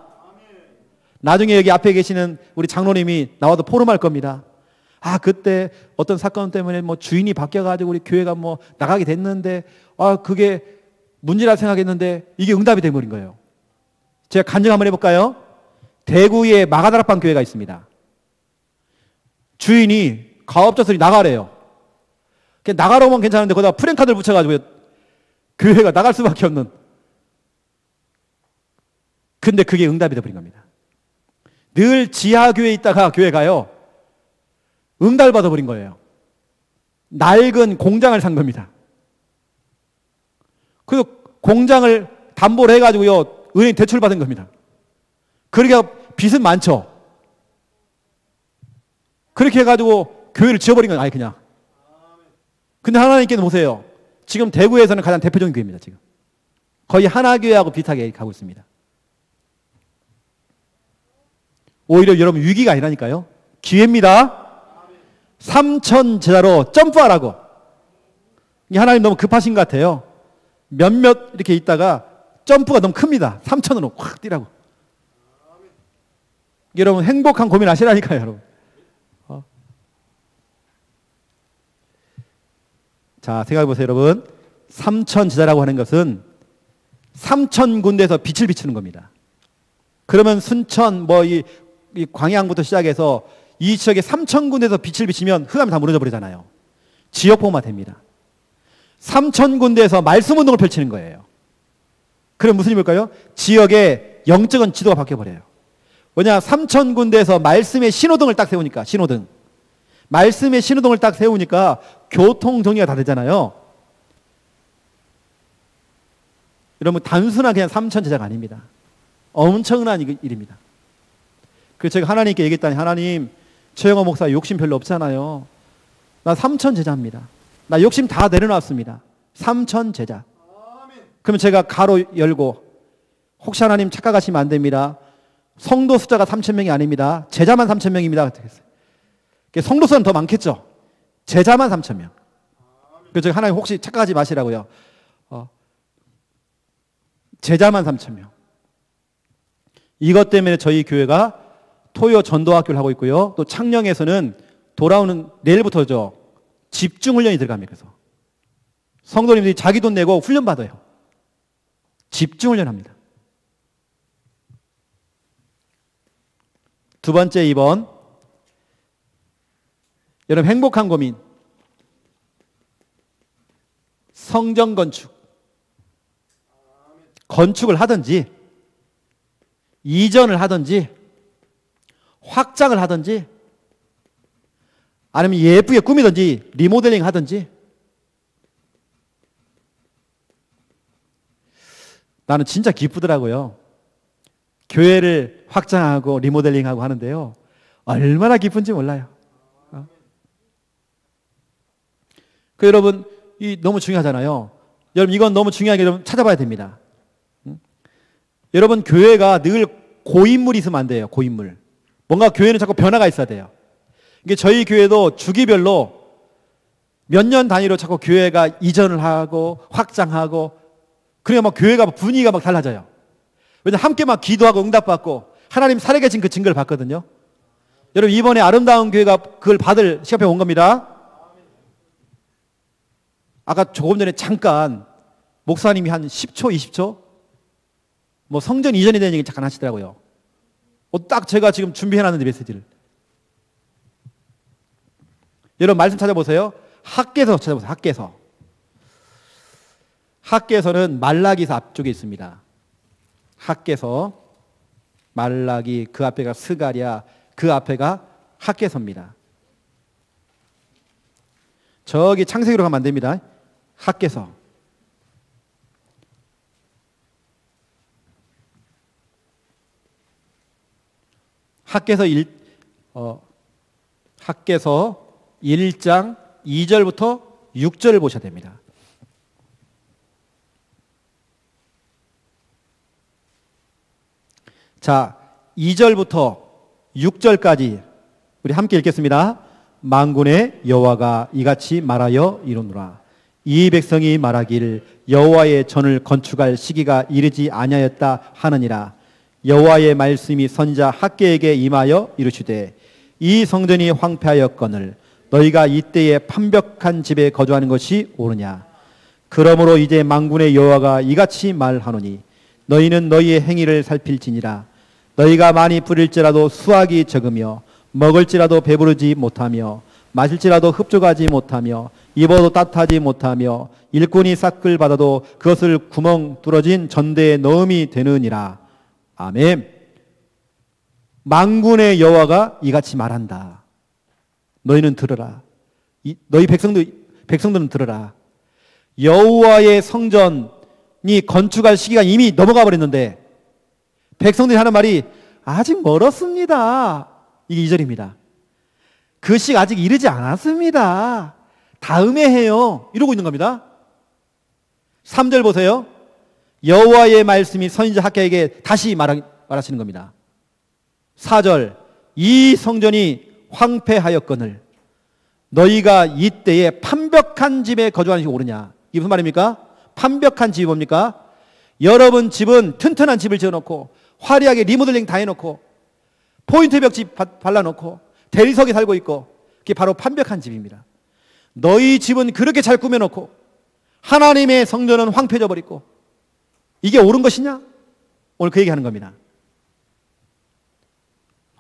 나중에 여기 앞에 계시는 우리 장로님이 나와서 포럼할 겁니다. 아, 그때 어떤 사건 때문에 뭐 주인이 바뀌어가지고 우리 교회가 뭐 나가게 됐는데, 아, 그게 문제라 생각했는데 이게 응답이 돼버린 거예요. 제가 간증 한번 해볼까요? 대구에 마가다락방 교회가 있습니다. 주인이 가업자들이 나가래요. 나가라면 괜찮은데 거기다 프랜카드를 붙여가지고 교회가 나갈 수밖에 없는. 근데 그게 응답이 돼버린 겁니다. 늘 지하교회에 있다가 교회가요, 응답을 받아버린 거예요. 낡은 공장을 산 겁니다. 그래서 공장을 담보로 해가지고요, 은행 대출 받은 겁니다. 그러니까 빚은 많죠. 그렇게 해가지고 교회를 지어버린 건 아예 그냥. 근데 하나님께는 보세요. 지금 대구에서는 가장 대표적인 교회입니다. 지금 거의 하나교회하고 비슷하게 가고 있습니다. 오히려 여러분 위기가 아니라니까요. 기회입니다. 삼천 제자로 점프하라고. 하나님 너무 급하신 것 같아요. 몇몇 이렇게 있다가 점프가 너무 큽니다. 3천으로 확 뛰라고. 여러분 행복한 고민 하시라니까요. 여러분. 자, 생각해 보세요. 여러분, 삼천 제자라고 하는 것은 3천 군데에서 빛을 비추는 겁니다. 그러면 순천 이 광양부터 시작해서 이 지역에 3천 군데에서 빛을 비치면 흑암이 다 무너져 버리잖아요. 지역 보호가 됩니다. 3천 군데에서 말씀 운동을 펼치는 거예요. 그럼 무슨 일일까요? 지역의 영적인 지도가 바뀌어 버려요. 왜냐, 3천 군데에서 말씀의 신호등을 딱 세우니까, 신호등. 말씀의 신호등을 딱 세우니까 교통 정리가 다 되잖아요. 여러분, 단순한 그냥 3천 제자가 아닙니다. 엄청난 일입니다. 그래서 제가 하나님께 얘기했더니, 하나님, 최영호 목사 욕심 별로 없잖아요. 나 3천 제자입니다. 나 욕심 다 내려놨습니다. 3천 제자. 그러면 제가 가로 열고, 혹시 하나님 착각하시면 안 됩니다. 성도 숫자가 3천 명이 아닙니다. 제자만 3천 명입니다. 성도 수는 더 많겠죠. 제자만 3천 명. 그래서 제가 하나님 혹시 착각하지 마시라고요. 제자만 3천 명. 이것 때문에 저희 교회가 토요 전도학교를 하고 있고요. 또 창녕에서는 돌아오는 내일부터죠, 집중훈련이 들어갑니다. 그래서 성도님들이 자기 돈 내고 훈련 받아요. 집중훈련합니다. 두 번째 2번. 여러분, 행복한 고민. 성전 건축. 건축을 하든지, 이전을 하든지, 확장을 하든지, 아니면 예쁘게 꾸미든지, 리모델링 하든지. 나는 진짜 기쁘더라고요. 교회를 확장하고 리모델링하고 하는데요, 얼마나 기쁜지 몰라요. 여러분, 이 너무 중요하잖아요. 여러분, 이건 너무 중요하게 여러분 찾아봐야 됩니다. 여러분, 교회가 늘 고인물이 있으면 안 돼요. 고인물. 뭔가 교회는 자꾸 변화가 있어야 돼요. 이게 저희 교회도 주기별로 몇 년 단위로 자꾸 교회가 이전을 하고 확장하고, 그러니까 막 교회가 분위기가 막 달라져요. 왜냐면 함께 막 기도하고 응답받고 하나님 살아계신 그 증거를 봤거든요. 여러분, 이번에 아름다운 교회가 그걸 받을 시간에 온 겁니다. 아까 조금 전에 잠깐 목사님이 한 10초, 20초 뭐 성전 이전에 대한 얘기 잠깐 하시더라고요. 딱 제가 지금 준비해놨는데 메시지를. 여러분, 말씀 찾아보세요. 학개서 찾아보세요. 학개서. 학개서는 말라기서 앞쪽에 있습니다. 학개서, 말라기, 그 앞에가 스가랴, 그 앞에가 학개서입니다. 저기 창세기로 가면 안 됩니다. 학개서. 학개서 1장 2절부터 6절을 보셔야 됩니다. 자, 2절부터 6절까지 우리 함께 읽겠습니다. 만군의 여호와가 이같이 말하여 이르노라. 이 백성이 말하기를 여호와의 전을 건축할 시기가 이르지 아니하였다 하느니라. 여호와의 말씀이 선지자 학개에게 임하여 이르시되 이 성전이 황폐하였거늘 너희가 이때에 판벽한 집에 거주하는 것이 옳으냐. 그러므로 이제 만군의 여호와가 이같이 말하노니 너희는 너희의 행위를 살필지니라. 너희가 많이 뿌릴지라도 수확이 적으며 먹을지라도 배부르지 못하며 마실지라도 흡족하지 못하며 입어도 따뜻하지 못하며 일꾼이 삭을 받아도 그것을 구멍 뚫어진 전대에 넣음이 되느니라. 아멘. 만군의 여호와가 이같이 말한다. 너희는 들으라. 너희 백성들은 들으라. 여호와의 성전이 건축할 시기가 이미 넘어가 버렸는데 백성들이 하는 말이 아직 멀었습니다. 이게 2절입니다. 그 시가 아직 이르지 않았습니다. 다음에 해요. 이러고 있는 겁니다. 3절 보세요. 여호와의 말씀이 선지자 학개에게 다시 말하시는 겁니다. 4절 이 성전이 황폐하였거늘 너희가 이때에 판벽한 집에 거주하는 것이 옳으냐. 이게 무슨 말입니까? 판벽한 집이 뭡니까? 여러분 집은 튼튼한 집을 지어놓고 화려하게 리모델링 다 해놓고 포인트 벽지 발라놓고 대리석에 살고 있고 그게 바로 판벽한 집입니다. 너희 집은 그렇게 잘 꾸며놓고 하나님의 성전은 황폐해져 버리고 이게 옳은 것이냐? 오늘 그 얘기하는 겁니다.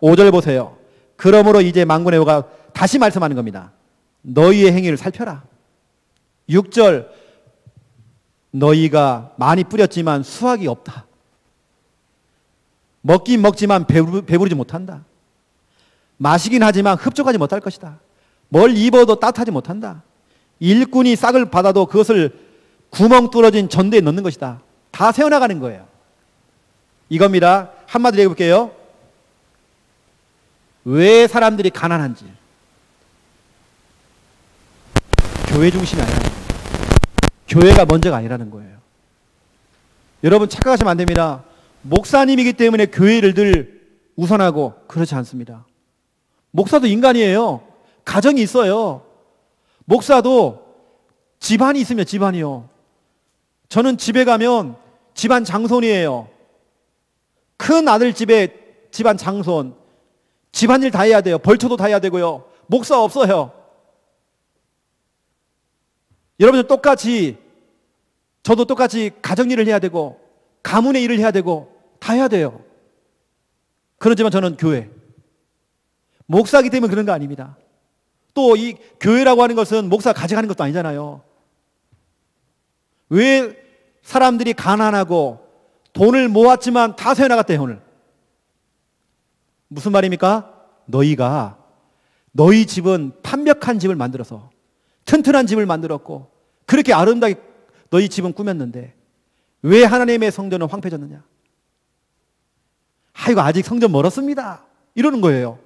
5절 보세요. 그러므로 이제 만군의 여호와가 다시 말씀하는 겁니다. 너희의 행위를 살펴라. 6절 너희가 많이 뿌렸지만 수확이 없다. 먹긴 먹지만 배부르지 못한다. 마시긴 하지만 흡족하지 못할 것이다. 뭘 입어도 따뜻하지 못한다. 일꾼이 싹을 받아도 그것을 구멍 뚫어진 전대에 넣는 것이다. 다 세워나가는 거예요. 이겁니다. 한마디로 해볼게요. 왜 사람들이 가난한지 교회 중심이 아니라는 거예요. 교회가 먼저가 아니라는 거예요. 여러분 착각하시면 안 됩니다. 목사님이기 때문에 교회를 늘 우선하고 그렇지 않습니다. 목사도 인간이에요. 가정이 있어요. 목사도 집안이 있으면 집안이요. 저는 집에 가면 집안 장손이에요. 큰 아들 집에 집안 장손. 집안일 다 해야 돼요. 벌초도 다 해야 되고요. 목사 없어요. 여러분들 똑같이 저도 똑같이 가정일을 해야 되고 가문의 일을 해야 되고 다 해야 돼요. 그렇지만 저는 교회 목사이기 때문에 그런 거 아닙니다. 또 이 교회라고 하는 것은 목사가 가져가는 것도 아니잖아요. 왜 사람들이 가난하고 돈을 모았지만 다 세워나갔대요 오늘. 무슨 말입니까? 너희가 너희 집은 판벽한 집을 만들어서 튼튼한 집을 만들었고 그렇게 아름답게 너희 집은 꾸몄는데 왜 하나님의 성전은 황폐해졌느냐? 아이고 아직 성전 멀었습니다. 이러는 거예요.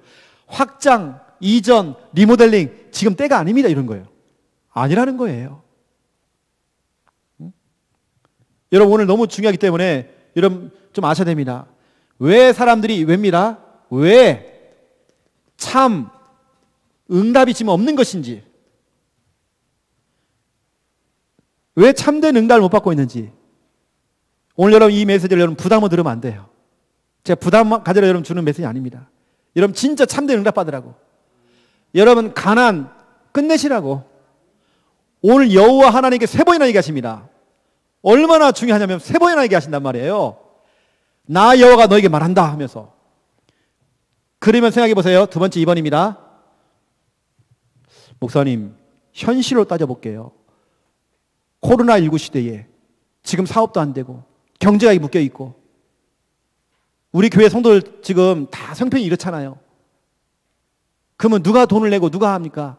확장, 이전, 리모델링 지금 때가 아닙니다. 이런 거예요. 아니라는 거예요. 여러분 오늘 너무 중요하기 때문에 여러분 좀 아셔야 됩니다. 왜 사람들이 왜입니다. 왜 참 응답이 지금 없는 것인지 왜 참된 응답을 못 받고 있는지 오늘 여러분 이 메시지를 여러분 부담으로 들으면 안 돼요. 제가 부담 가지러 여러분 주는 메시지 아닙니다. 여러분 진짜 참된 응답 받으라고. 여러분 가난 끝내시라고. 오늘 여호와 하나님께 3번이나 얘기하십니다. 얼마나 중요하냐면 3번이나 얘기하신단 말이에요. 나 여호와가 너에게 말한다 하면서. 그러면 생각해 보세요. 두 번째 2번입니다. 목사님 현실로 따져볼게요. 코로나19 시대에 지금 사업도 안 되고 경제가 묶여 있고 우리 교회 성도들 지금 다 형편이 이렇잖아요. 그러면 누가 돈을 내고 누가 합니까?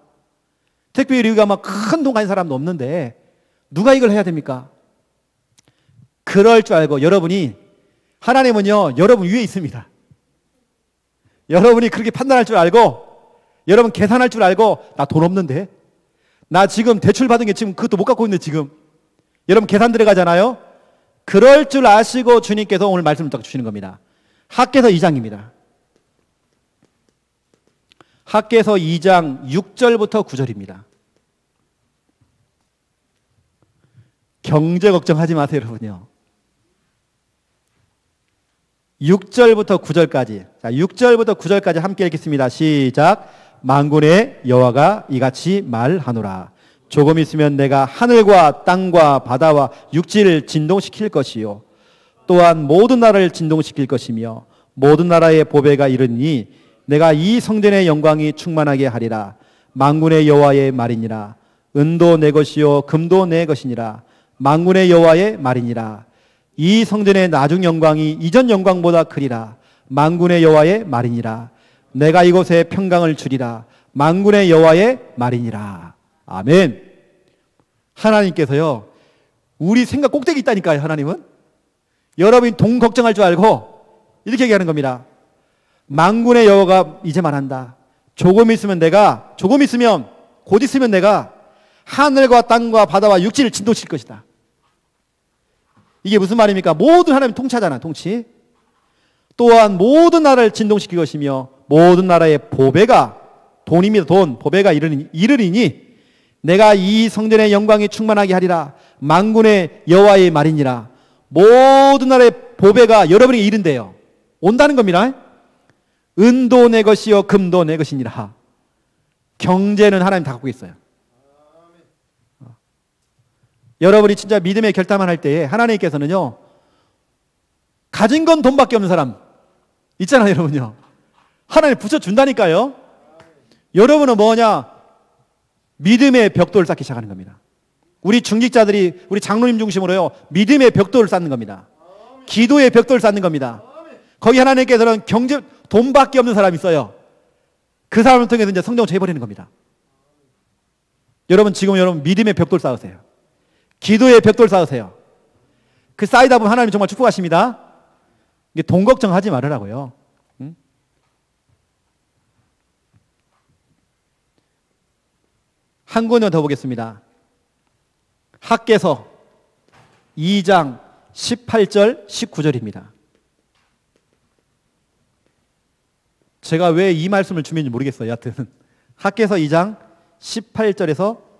택배 우리가 막 큰 돈 가진 사람도 없는데 누가 이걸 해야 됩니까? 그럴 줄 알고 여러분이 하나님은요 여러분 위에 있습니다. 여러분이 그렇게 판단할 줄 알고 여러분 계산할 줄 알고 나 돈 없는데 나 지금 대출 받은 게 지금 그것도 못 갖고 있는데 지금 여러분 계산 들어가잖아요. 그럴 줄 아시고 주님께서 오늘 말씀을 딱 주시는 겁니다. 학개서 2장입니다. 학개서 2장 6절부터 9절입니다. 경제 걱정하지 마세요 여러분요. 6절부터 9절까지. 자, 6절부터 9절까지 함께 읽겠습니다. 시작. 만군의 여호와가 이같이 말하노라. 조금 있으면 내가 하늘과 땅과 바다와 육지를 진동시킬 것이요 또한 모든 나라를 진동시킬 것이며 모든 나라의 보배가 이르니 내가 이 성전의 영광이 충만하게 하리라. 만군의 여호와의 말이니라. 은도 내 것이요 금도 내 것이니라. 만군의 여호와의 말이니라. 이 성전의 나중 영광이 이전 영광보다 크리라. 만군의 여호와의 말이니라. 내가 이곳에 평강을 주리라. 만군의 여호와의 말이니라. 아멘. 하나님께서요, 우리 생각 꼭대기 있다니까요. 하나님은 여러분이 돈 걱정할 줄 알고 이렇게 얘기하는 겁니다. 만군의 여호와가 이제 말한다. 조금 있으면 곧 있으면 내가 하늘과 땅과 바다와 육지를 진동시킬 것이다. 이게 무슨 말입니까? 모든 하나님 통치하잖아, 통치. 또한 모든 나라를 진동시킬 것이며 모든 나라의 보배가, 돈입니다, 돈, 보배가 이르리니 내가 이 성전의 영광이 충만하게 하리라. 만군의 여호와의 말이니라. 모든 나라의 보배가 여러분에게 이른대요. 온다는 겁니다. 은도 내 것이요 금도 내 것이니라. 경제는 하나님 다 갖고 있어요. 여러분이 진짜 믿음의 결단만 할 때에 하나님께서는요, 가진 건 돈밖에 없는 사람 있잖아요, 여러분요. 하나님 붙여준다니까요. 여러분은 뭐냐? 믿음의 벽돌을 쌓기 시작하는 겁니다. 우리 중직자들이 우리 장로님 중심으로요, 믿음의 벽돌을 쌓는 겁니다. 기도의 벽돌을 쌓는 겁니다. 거기 하나님께서는 돈밖에 없는 사람이 있어요. 그 사람을 통해서 이제 성경을 쳐버리는 겁니다. 여러분 지금 믿음의 벽돌 쌓으세요. 기도의 벽돌 쌓으세요. 그 쌓이다 보면 하나님 정말 축복하십니다. 이게 돈 걱정하지 말으라고요. 응? 한 군데 더 보겠습니다. 학개서 2장 18절 19절입니다. 제가 왜 이 말씀을 주는지 모르겠어요. 여하튼 학개서 2장 18절에서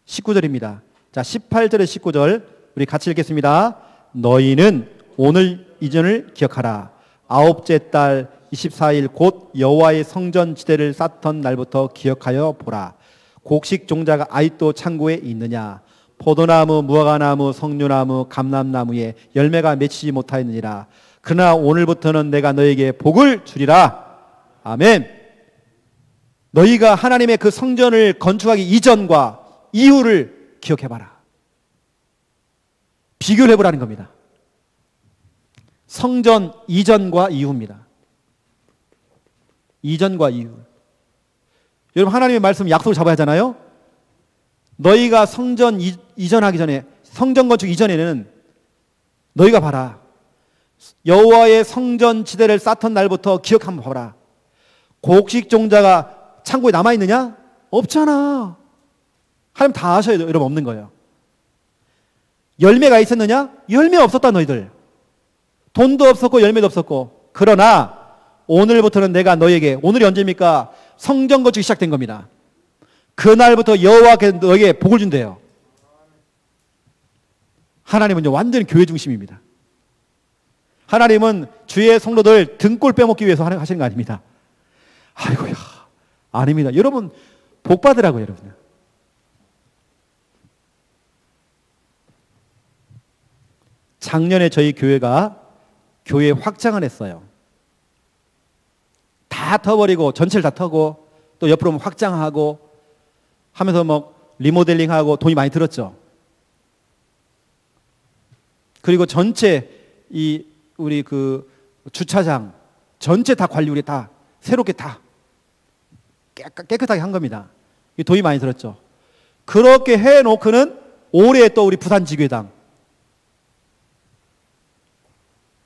19절입니다. 자, 18절에 19절 우리 같이 읽겠습니다. 너희는 오늘 이전을 기억하라. 아홉째 달 24일 곧 여호와의 성전 지대를 쌓던 날부터 기억하여 보라. 곡식 종자가 아직도 창고에 있느냐? 포도나무, 무화과나무, 석류나무, 감람나무에 열매가 맺히지 못하였느니라. 그러나 오늘부터는 내가 너에게 복을 주리라. 아멘. 너희가 하나님의 그 성전을 건축하기 이전과 이후를 기억해봐라. 비교를 해보라는 겁니다. 성전 이전과 이후입니다. 이전과 이후. 여러분 하나님의 말씀 약속을 잡아야 하잖아요. 너희가 성전 이전하기 전에, 성전 건축 이전에는 너희가 봐라. 여호와의 성전 지대를 쌓던 날부터 기억 한번 봐라. 곡식 종자가 창고에 남아있느냐? 없잖아. 하나님 다 아셔야 돼요. 여러분 없는 거예요. 열매가 있었느냐? 열매 없었다 너희들. 돈도 없었고 열매도 없었고. 그러나 오늘부터는 내가 너에게, 오늘이 언제입니까? 성전 건축이 시작된 겁니다. 그날부터 여호와께서 너에게 복을 준대요. 하나님은 이제 완전히 교회 중심입니다. 하나님은 주의 성도들 등골 빼먹기 위해서 하시는 거 아닙니다. 아이고야, 아닙니다. 여러분 복 받으라고요, 여러분. 작년에 저희 교회가 교회 확장을 했어요. 다 터버리고 전체를 다 터고 또 옆으로 확장하고 하면서 뭐 리모델링하고 돈이 많이 들었죠. 그리고 전체 우리 그 주차장 전체 다 관리 우리 다 새롭게 다 깨끗하게 한 겁니다. 돈이 많이 들었죠. 그렇게 해놓고는 올해 또 우리 부산지교회당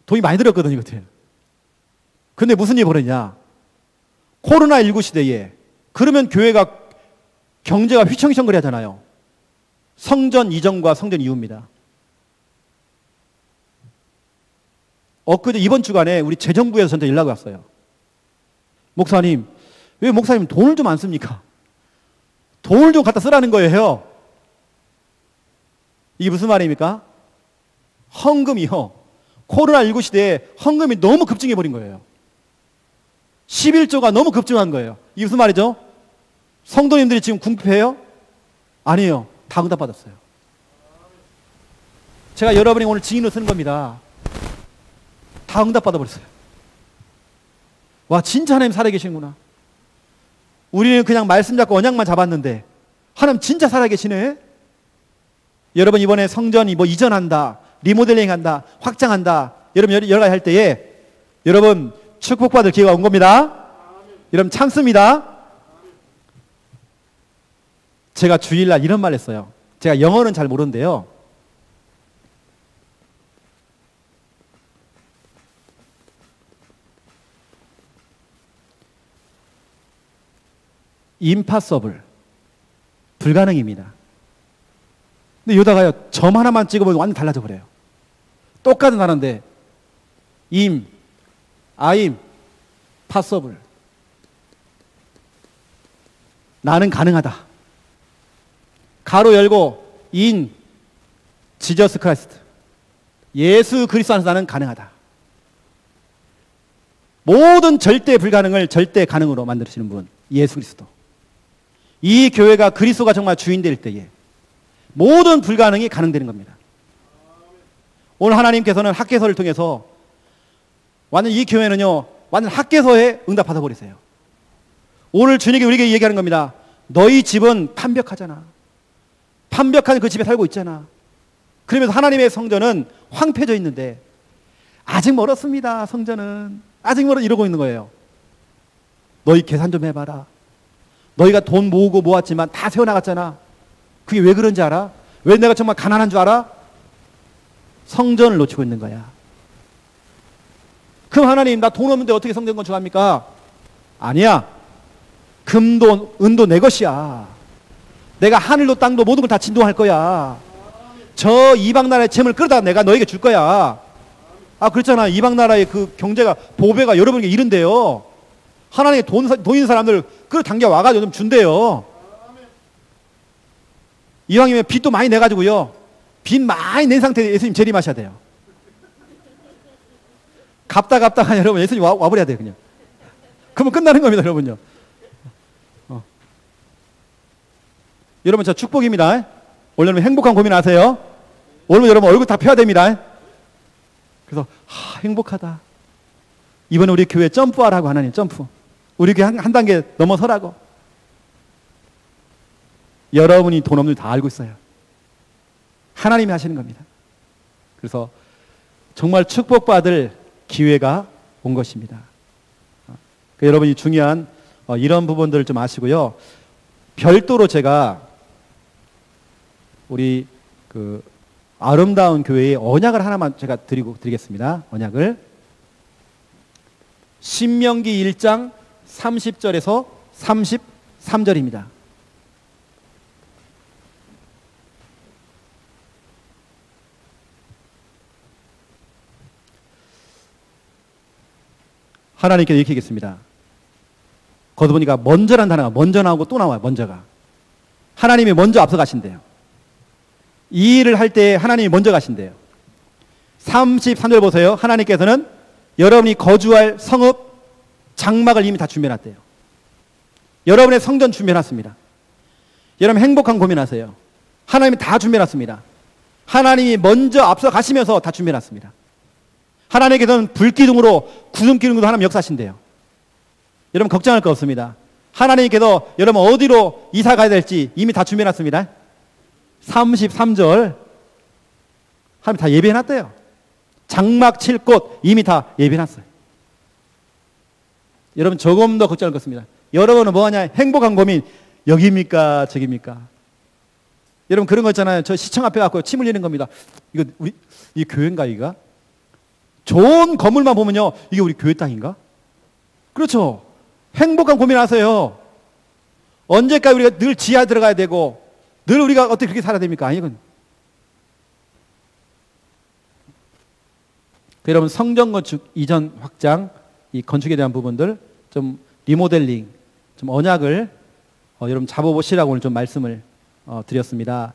돈이 많이 들었거든요, 이것들. 근데 무슨 일이 벌어지냐? 코로나19 시대에 그러면 교회가 경제가 휘청휘청거리 하잖아요. 성전 이전과 성전 이후입니다. 엊그제 이번 주간에 우리 재정부에서 저한테 연락이 왔어요. 목사님, 왜 목사님 돈을 좀 안 씁니까? 돈을 좀 갖다 쓰라는 거예요. 이게 무슨 말입니까? 헌금이요. 코로나19 시대에 헌금이 너무 급증해 버린 거예요. 11조가 너무 급증한 거예요. 이게 무슨 말이죠? 성도님들이 지금 궁핍해요? 아니에요. 다 응답받았어요. 제가 여러분이 오늘 증인으로 쓰는 겁니다. 다 응답받아버렸어요. 와, 진짜 하나님 살아계시는구나. 우리는 그냥 말씀 잡고 언약만 잡았는데 하나님 진짜 살아계시네. 여러분, 이번에 성전이 뭐 이전한다, 리모델링한다, 확장한다, 여러분 여러 가지 할 때에 여러분 축복받을 기회가 온 겁니다. 여러분 참습니다. 제가 주일날 이런 말 했어요. 제가 영어는 잘 모르는데요. impossible, 불가능입니다. 근데 여기다가요, 점 하나만 찍으면 완전 달라져 버려요. 똑같은 단어인데 I'm possible, 나는 가능하다. 가로 열고 in Jesus Christ, 예수 그리스도 안에서 나는 가능하다. 모든 절대 불가능을 절대 가능으로 만드시는 분, 예수 그리스도. 이 교회가 그리스도가 정말 주인 될 때에 모든 불가능이 가능되는 겁니다. 오늘 하나님께서는 학개서를 통해서 완전 이 교회는요, 완전 학개서에 응답 받아버리세요. 오늘 주님이 우리에게 얘기하는 겁니다. 너희 집은 판벽하잖아. 판벽한 그 집에 살고 있잖아. 그러면서 하나님의 성전은 황폐져 있는데 아직 멀었습니다. 성전은 아직 멀어, 이러고 있는 거예요. 너희 계산 좀 해봐라. 너희가 돈 모으고 모았지만 다 세워나갔잖아. 그게 왜 그런지 알아? 왜 내가 정말 가난한 줄 알아? 성전을 놓치고 있는 거야. 그럼 하나님, 나 돈 없는데 어떻게 성전 건축합니까? 아니야. 금도 은도 내 것이야. 내가 하늘도 땅도 모든 걸 다 진동할 거야. 저 이방 나라의 재물을 끌어다 내가 너에게 줄 거야. 아, 그렇잖아. 이방 나라의 그 경제가, 보배가 여러분에게 이른데요. 하나님의 돈 있는 사람들 끌어당겨 와가지고 좀 준대요. 이왕이면 빚도 많이 내가지고요, 빚 많이 낸 상태에 예수님 재림하셔야 돼요. 갚다가 여러분 예수님 와버려야 돼요. 그냥 그러면 끝나는 겁니다. 여러분요. 여러분, 저 축복입니다. 오늘 여러분 행복한 고민하세요. 오늘 여러분 얼굴 다 펴야 됩니다. 그래서 행복하다. 이번에 우리 교회 점프하라고, 하나님 점프. 우리 교회 한 단계 넘어서라고. 여러분이 돈 없는 줄 다 알고 있어요. 하나님이 하시는 겁니다. 그래서 정말 축복받을 기회가 온 것입니다. 그러니까 여러분이 중요한 이런 부분들을 좀 아시고요. 별도로 제가 우리 그 아름다운 교회의 언약을 하나만 제가 드리겠습니다. 언약을. 신명기 1장 30절에서 33절입니다. 하나님께서 이렇게 얘기했습니다. 거기 보니까 먼저란 단어가 먼저 나오고 또 나와요. 먼저가. 하나님이 먼저 앞서 가신대요. 이 일을 할 때 하나님이 먼저 가신대요. 33절 보세요. 하나님께서는 여러분이 거주할 성읍 장막을 이미 다 준비해놨대요. 여러분의 성전 준비해놨습니다. 여러분 행복한 고민하세요. 하나님이 다 준비해놨습니다. 하나님이 먼저 앞서 가시면서 다 준비해놨습니다. 하나님께서는 불기둥으로 구름기둥으로 하나님 역사하신대요. 여러분 걱정할 거 없습니다. 하나님께서 여러분 어디로 이사 가야 될지 이미 다 준비해놨습니다. 33절 하나님 다 예배해놨대요. 장막 칠 곳 이미 다 예배해놨어요. 여러분 조금 더 걱정할 거 없습니다. 여러분은 뭐하냐? 행복한 고민 여기입니까 저기입니까? 여러분 그런 거 있잖아요. 저 시청 앞에 갖고 침 흘리는 겁니다. 이거 우리 이 교회인가 이가? 좋은 건물만 보면요, 이게 우리 교회 땅인가? 그렇죠. 행복한 고민하세요. 언제까지 우리가 늘 지하 들어가야 되고 늘 우리가 어떻게 그렇게 살아야 됩니까? 아니, 이건. 여러분 성전 건축 이전 확장, 이 건축에 대한 부분들 좀 리모델링, 좀 언약을 여러분 잡아보시라고 오늘 좀 말씀을 드렸습니다.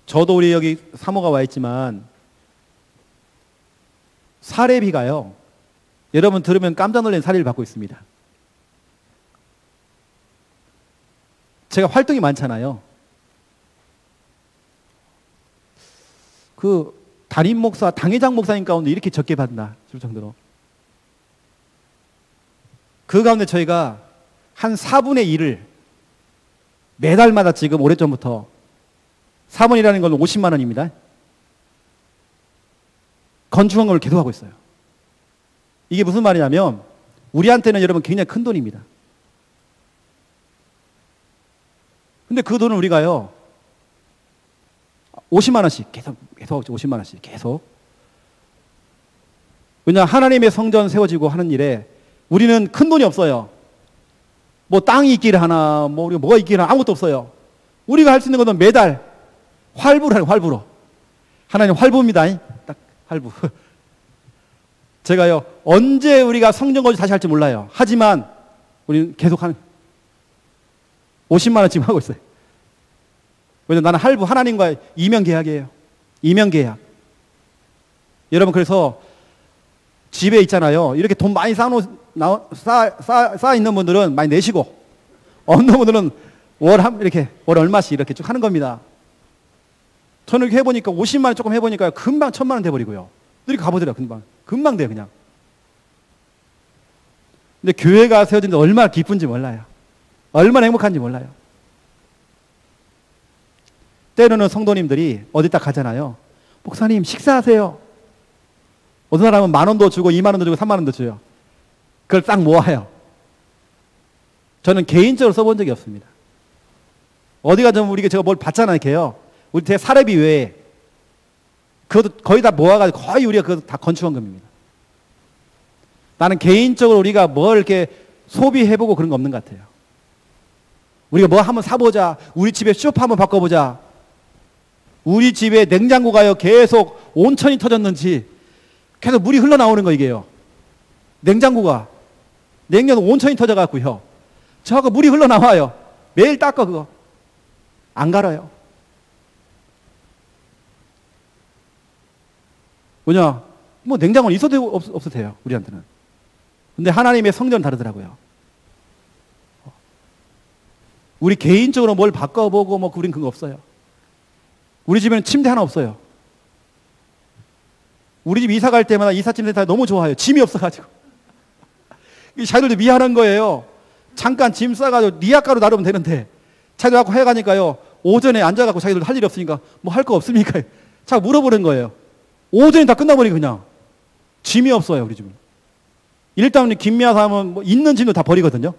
저도 우리 여기 사모가 와 있지만 사례비가요. 여러분 들으면 깜짝 놀라는 사례를 받고 있습니다. 제가 활동이 많잖아요. 그 담임 목사, 당회장 목사님 가운데 이렇게 적게 받나 싶을 정도로. 그 가운데 저희가 한 4분의 1을 매달마다 지금 오래전부터 4분이라는 건 50만 원입니다. 건축원금을 계속 하고 있어요. 이게 무슨 말이냐면 우리한테는 여러분 굉장히 큰 돈입니다. 근데 그 돈을 우리가요 50만 원씩 계속 50만 원씩 계속. 왜냐 하나님의 성전 세워지고 하는 일에 우리는 큰 돈이 없어요. 뭐 땅이 있기를 하나 뭐 우리가 뭐가 있기를 하나 아무것도 없어요. 우리가 할 수 있는 것은 매달 활부로 하는 활부로. 하나님 활부입니다. 딱 활부. 제가요 언제 우리가 성전 거주 다시 할지 몰라요. 하지만 우리는 계속 하는 50만 원 지금 하고 있어요. 왜냐면 나는 할부 하나님과 이면 계약이에요. 이면 계약. 여러분 그래서 집에 있잖아요. 이렇게 돈 많이 쌓아 있는 분들은 많이 내시고 없는 분들은 이렇게 월 얼마씩 이렇게 쭉 하는 겁니다. 저는 이렇게 해보니까 50만 원 조금 해보니까 금방 1000만 원 돼버리고요. 이렇게 가보더라고요. 금방 돼요 그냥. 근데 교회가 세워진데 얼마나 기쁜지 몰라요. 얼마나 행복한지 몰라요. 때로는 성도님들이 어디다 가잖아요. 목사님 식사하세요. 어떤 사람은 10,000원도 주고 20,000원도 주고 30,000원도 줘요. 그걸 딱 모아요. 저는 개인적으로 써본 적이 없습니다. 어디 가면 우리가 제가 뭘 받잖아요. 이렇게요. 우리 제 사례비 외에 그것도 거의 다 모아가지고 거의 우리가 그것도 다 건축원금입니다. 나는 개인적으로 우리가 뭘 이렇게 소비해보고 그런 거 없는 것 같아요. 우리가 뭐 한번 사보자. 우리 집에 쇼파 한번 바꿔보자. 우리 집에 냉장고가요 계속 온천이 터졌는지 계속 물이 흘러나오는 거 이게요. 냉장고가 냉장고 온천이 터져갖고요. 저거 물이 흘러나와요. 매일 닦아 그거. 안 갈아요. 뭐냐? 뭐 냉장고는 있어도 없어도 돼요. 우리한테는. 근데 하나님의 성전은 다르더라고요. 우리 개인적으로 뭘 바꿔보고 뭐 우린 그거 없어요. 우리 집에는 침대 하나 없어요. 우리 집 이사 갈 때마다 이삿짐센터 너무 좋아요. 짐이 없어가지고. 자기들도 미안한 거예요. 잠깐 짐 싸가지고 니아가로 나르면 되는데 자기들 갖고 해가니까요. 오전에 앉아갖고 자기들 할 일이 없으니까 뭐 할 거 없습니까? 자꾸 물어보는 거예요. 오전에 다 끝나버리고 그냥. 짐이 없어요 우리 집은. 일단 김미아사 하면 뭐 있는 짐도 다 버리거든요.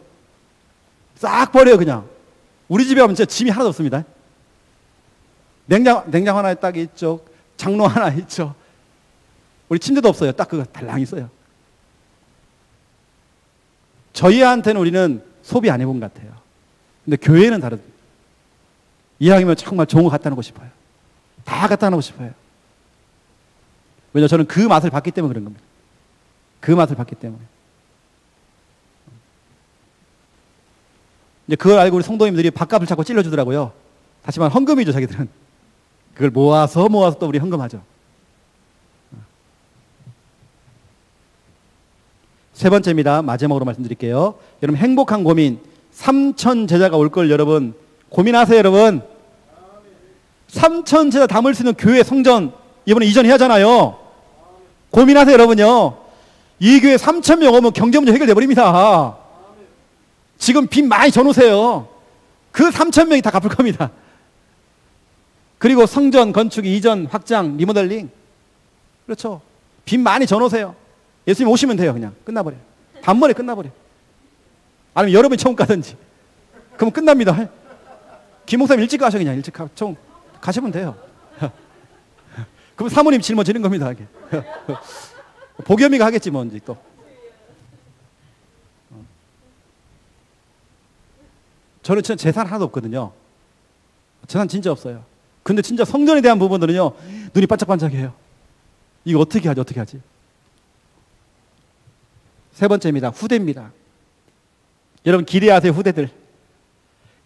싹 버려요 그냥. 우리 집에 가면 진짜 짐이 하나도 없습니다. 냉장 하나 딱 있죠. 장로 하나 있죠. 우리 침대도 없어요. 딱 그거 달랑 있어요. 저희한테는 우리는 소비 안 해본 것 같아요. 근데 교회는 다르다. 이왕이면 정말 좋은 거 갖다 놓고 싶어요. 다 갖다 놓고 싶어요. 왜냐면 저는 그 맛을 봤기 때문에 그런 겁니다. 그 맛을 봤기 때문에. 이제 그걸 알고 우리 성도님들이 밥값을 자꾸 찔러주더라고요. 다시 말하면 헌금이죠, 자기들은. 그걸 모아서 또 우리 헌금하죠. 세 번째입니다. 마지막으로 말씀드릴게요. 여러분 행복한 고민. 3,000 제자가 올 걸 여러분 고민하세요, 여러분. 3,000 제자 담을 수 있는 교회 성전 이번에 이전해야 하잖아요. 고민하세요, 여러분요. 이 교회 3,000명 오면 경제 문제 해결돼 버립니다. 지금 빚 많이 져놓으세요. 그 3,000명이 다 갚을 겁니다. 그리고 성전 건축 이전 확장 리모델링. 그렇죠. 빚 많이 져놓으세요. 예수님 오시면 돼요. 그냥 끝나버려요. 단번에 끝나버려요. 아니면 여러분이 처음 가든지. 그러면 끝납니다. 김 목사님 일찍 가셔. 그냥 일찍 처음 가시면 돼요. 그럼 사모님 짊어지는 겁니다. 복염이가 하겠지 뭐 이제 또. 저는 진짜 재산 하나도 없거든요. 재산 진짜 없어요. 근데 진짜 성전에 대한 부분들은요 눈이 반짝반짝해요. 이거 어떻게 하지? 세 번째입니다. 후대입니다. 여러분 기대하세요, 후대들.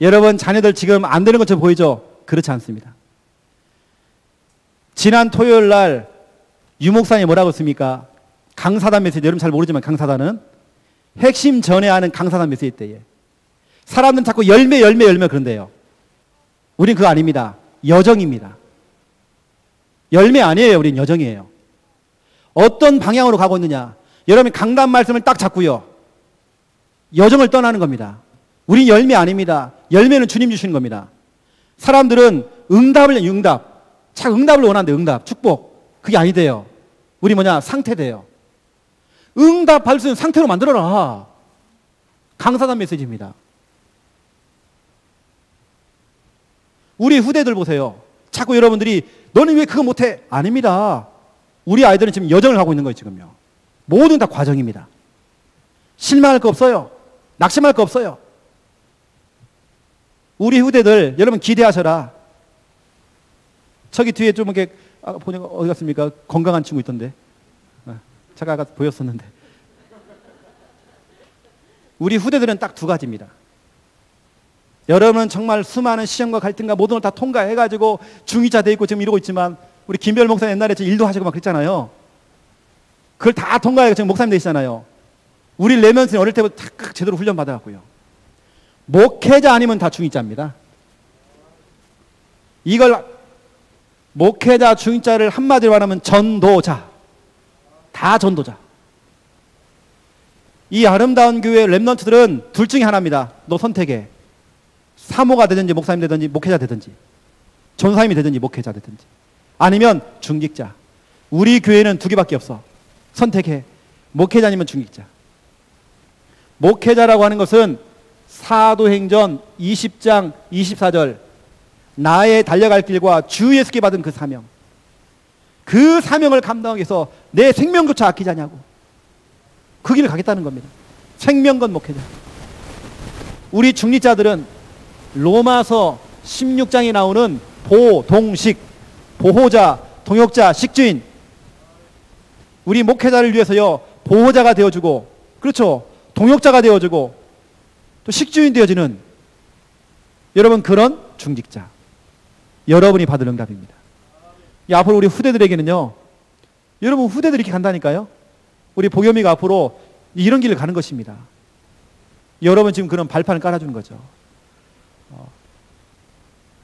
여러분 자녀들 지금 안 되는 것처럼 보이죠? 그렇지 않습니다. 지난 토요일 날 유 목사님 뭐라고 했습니까? 강사단 메시지, 여러분 잘 모르지만 강사단은 핵심 전해하는 강사단 메시지 때에 사람들은 자꾸 열매 그런데요. 우린 그거 아닙니다. 여정입니다. 열매 아니에요. 우린 여정이에요. 어떤 방향으로 가고 있느냐. 여러분 강단 말씀을 딱 잡고요. 여정을 떠나는 겁니다. 우린 열매 아닙니다. 열매는 주님 주시는 겁니다. 사람들은 응답을 원하는데 응답, 축복. 그게 아니대요. 우리 상태돼요. 응답 받을 수 있는 상태로 만들어라. 강사단 메시지입니다. 우리 후대들 보세요. 자꾸 여러분들이 너는 왜 그거 못해? 아닙니다. 우리 아이들은 지금 여정을 하고 있는 거예요. 지금요. 모든 다 과정입니다. 실망할 거 없어요. 낙심할 거 없어요. 우리 후대들 여러분 기대하셔라. 저기 뒤에 좀 이렇게 보니까 어디 갔습니까? 건강한 친구 있던데. 제가 아까 보였었는데. 우리 후대들은 딱 두 가지입니다. 여러분은 정말 수많은 시험과 갈등과 모든 걸 다 통과해가지고 중위자 돼 있고 지금 이러고 있지만 우리 김별 목사 옛날에 일도 하시고 막 그랬잖아요. 그걸 다 통과해서 지금 목사님 되시잖아요. 우리 레몬스는 어릴 때부터 탁 제대로 훈련 받아갖고요. 목회자 아니면 다 중위자입니다. 이걸 목회자 중위자를 한마디로 말하면 전도자. 다 전도자. 이 아름다운 교회 렘넌트들은 둘 중에 하나입니다. 너 선택해. 사모가 되든지 목사님 되든지 목회자 되든지 전사님이 되든지 목회자 되든지 아니면 중직자. 우리 교회는 두 개밖에 없어. 선택해. 목회자 아니면 중직자. 목회자라고 하는 것은 사도행전 20장 24절 나의 달려갈 길과 주 예수께 받은 그 사명, 그 사명을 감당하기 위해서 내 생명조차 아끼지 않냐고 그 길을 가겠다는 겁니다. 생명건 목회자. 우리 중직자들은 로마서 16장에 나오는 보동식, 보호자, 동역자, 식주인. 우리 목회자를 위해서요 보호자가 되어주고, 그렇죠, 동역자가 되어주고 또 식주인 되어지는 여러분 그런 중직자. 여러분이 받을 응답입니다. 앞으로 우리 후대들에게는요, 여러분 후대들이 이렇게 간다니까요. 우리 보겸이가 앞으로 이런 길을 가는 것입니다. 여러분 지금 그런 발판을 깔아주는 거죠.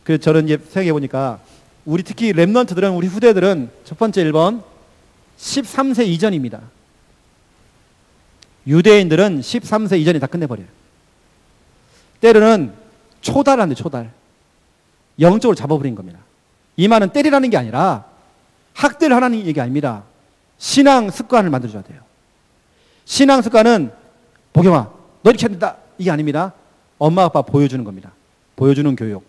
그래서 저는 이제 생각해 보니까 우리 특히 렘넌트들은, 우리 후대들은 첫 번째 1번 13세 이전입니다. 유대인들은 13세 이전에 다 끝내버려요. 때로는 초달한데 초달. 영적으로 잡아버린 겁니다. 이 말은 때리라는 게 아니라 학대를 하라는 얘기 아닙니다. 신앙 습관을 만들어줘야 돼요. 신앙 습관은 보겸아 너 이렇게 해야 된다 이게 아닙니다. 엄마 아빠 보여주는 겁니다. 보여주는 교육,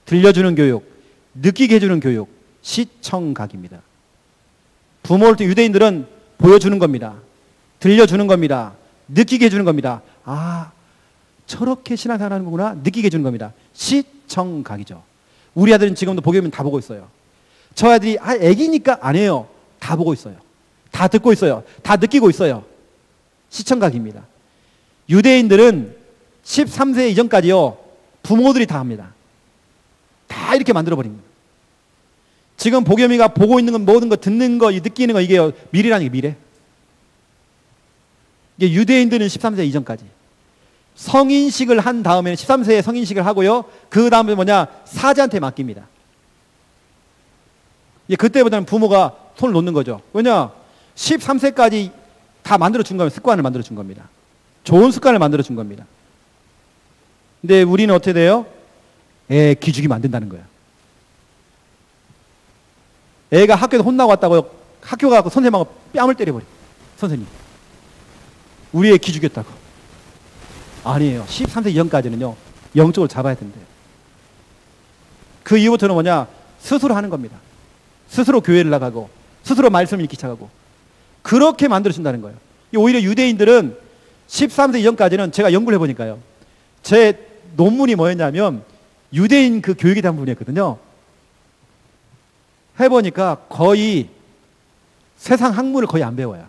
들려주는 교육, 느끼게 해주는 교육, 시청각입니다. 부모를 때 유대인들은 보여주는 겁니다. 들려주는 겁니다. 느끼게 해주는 겁니다. 아, 저렇게 신앙생활 하는 거구나. 느끼게 해주는 겁니다. 시청각이죠. 우리 아들은 지금도 보겸은 다 보고 있어요. 저 아들이 애기니까 안 해요. 다 보고 있어요. 다 듣고 있어요. 다 느끼고 있어요. 시청각입니다. 유대인들은 13세 이전까지요 부모들이 다 합니다. 다 이렇게 만들어버린 거예요. 지금 보겸이가 보고 있는 건, 모든 거, 듣는 거, 느끼는 거, 이게 미래라는 게 미래. 이게 유대인들은 13세 이전까지. 성인식을 한 다음에는 13세에 성인식을 하고요. 그 다음에 사자한테 맡깁니다. 그때보다는 부모가 손을 놓는 거죠. 왜냐? 13세까지 다 만들어준 겁니다. 습관을 만들어준 겁니다. 좋은 습관을 만들어준 겁니다. 근데 우리는 어떻게 돼요? 애 기죽이면 안 된다는 거예요. 애가 학교에서 혼나고 왔다고 학교 가서 선생님하고 뺨을 때려버려. 선생님. 우리 애 기죽였다고. 아니에요. 13세 이전까지는요. 영적으로 잡아야 된대요. 그 이후부터는 스스로 하는 겁니다. 스스로 교회를 나가고 스스로 말씀을 읽기 시작하고 그렇게 만들어준다는 거예요. 오히려 유대인들은 13세 이전까지는 제가 연구를 해보니까요. 제 논문이 뭐였냐면 유대인 그 교육에 대한 부분이었거든요. 해보니까 거의 세상 학문을 거의 안 배워요.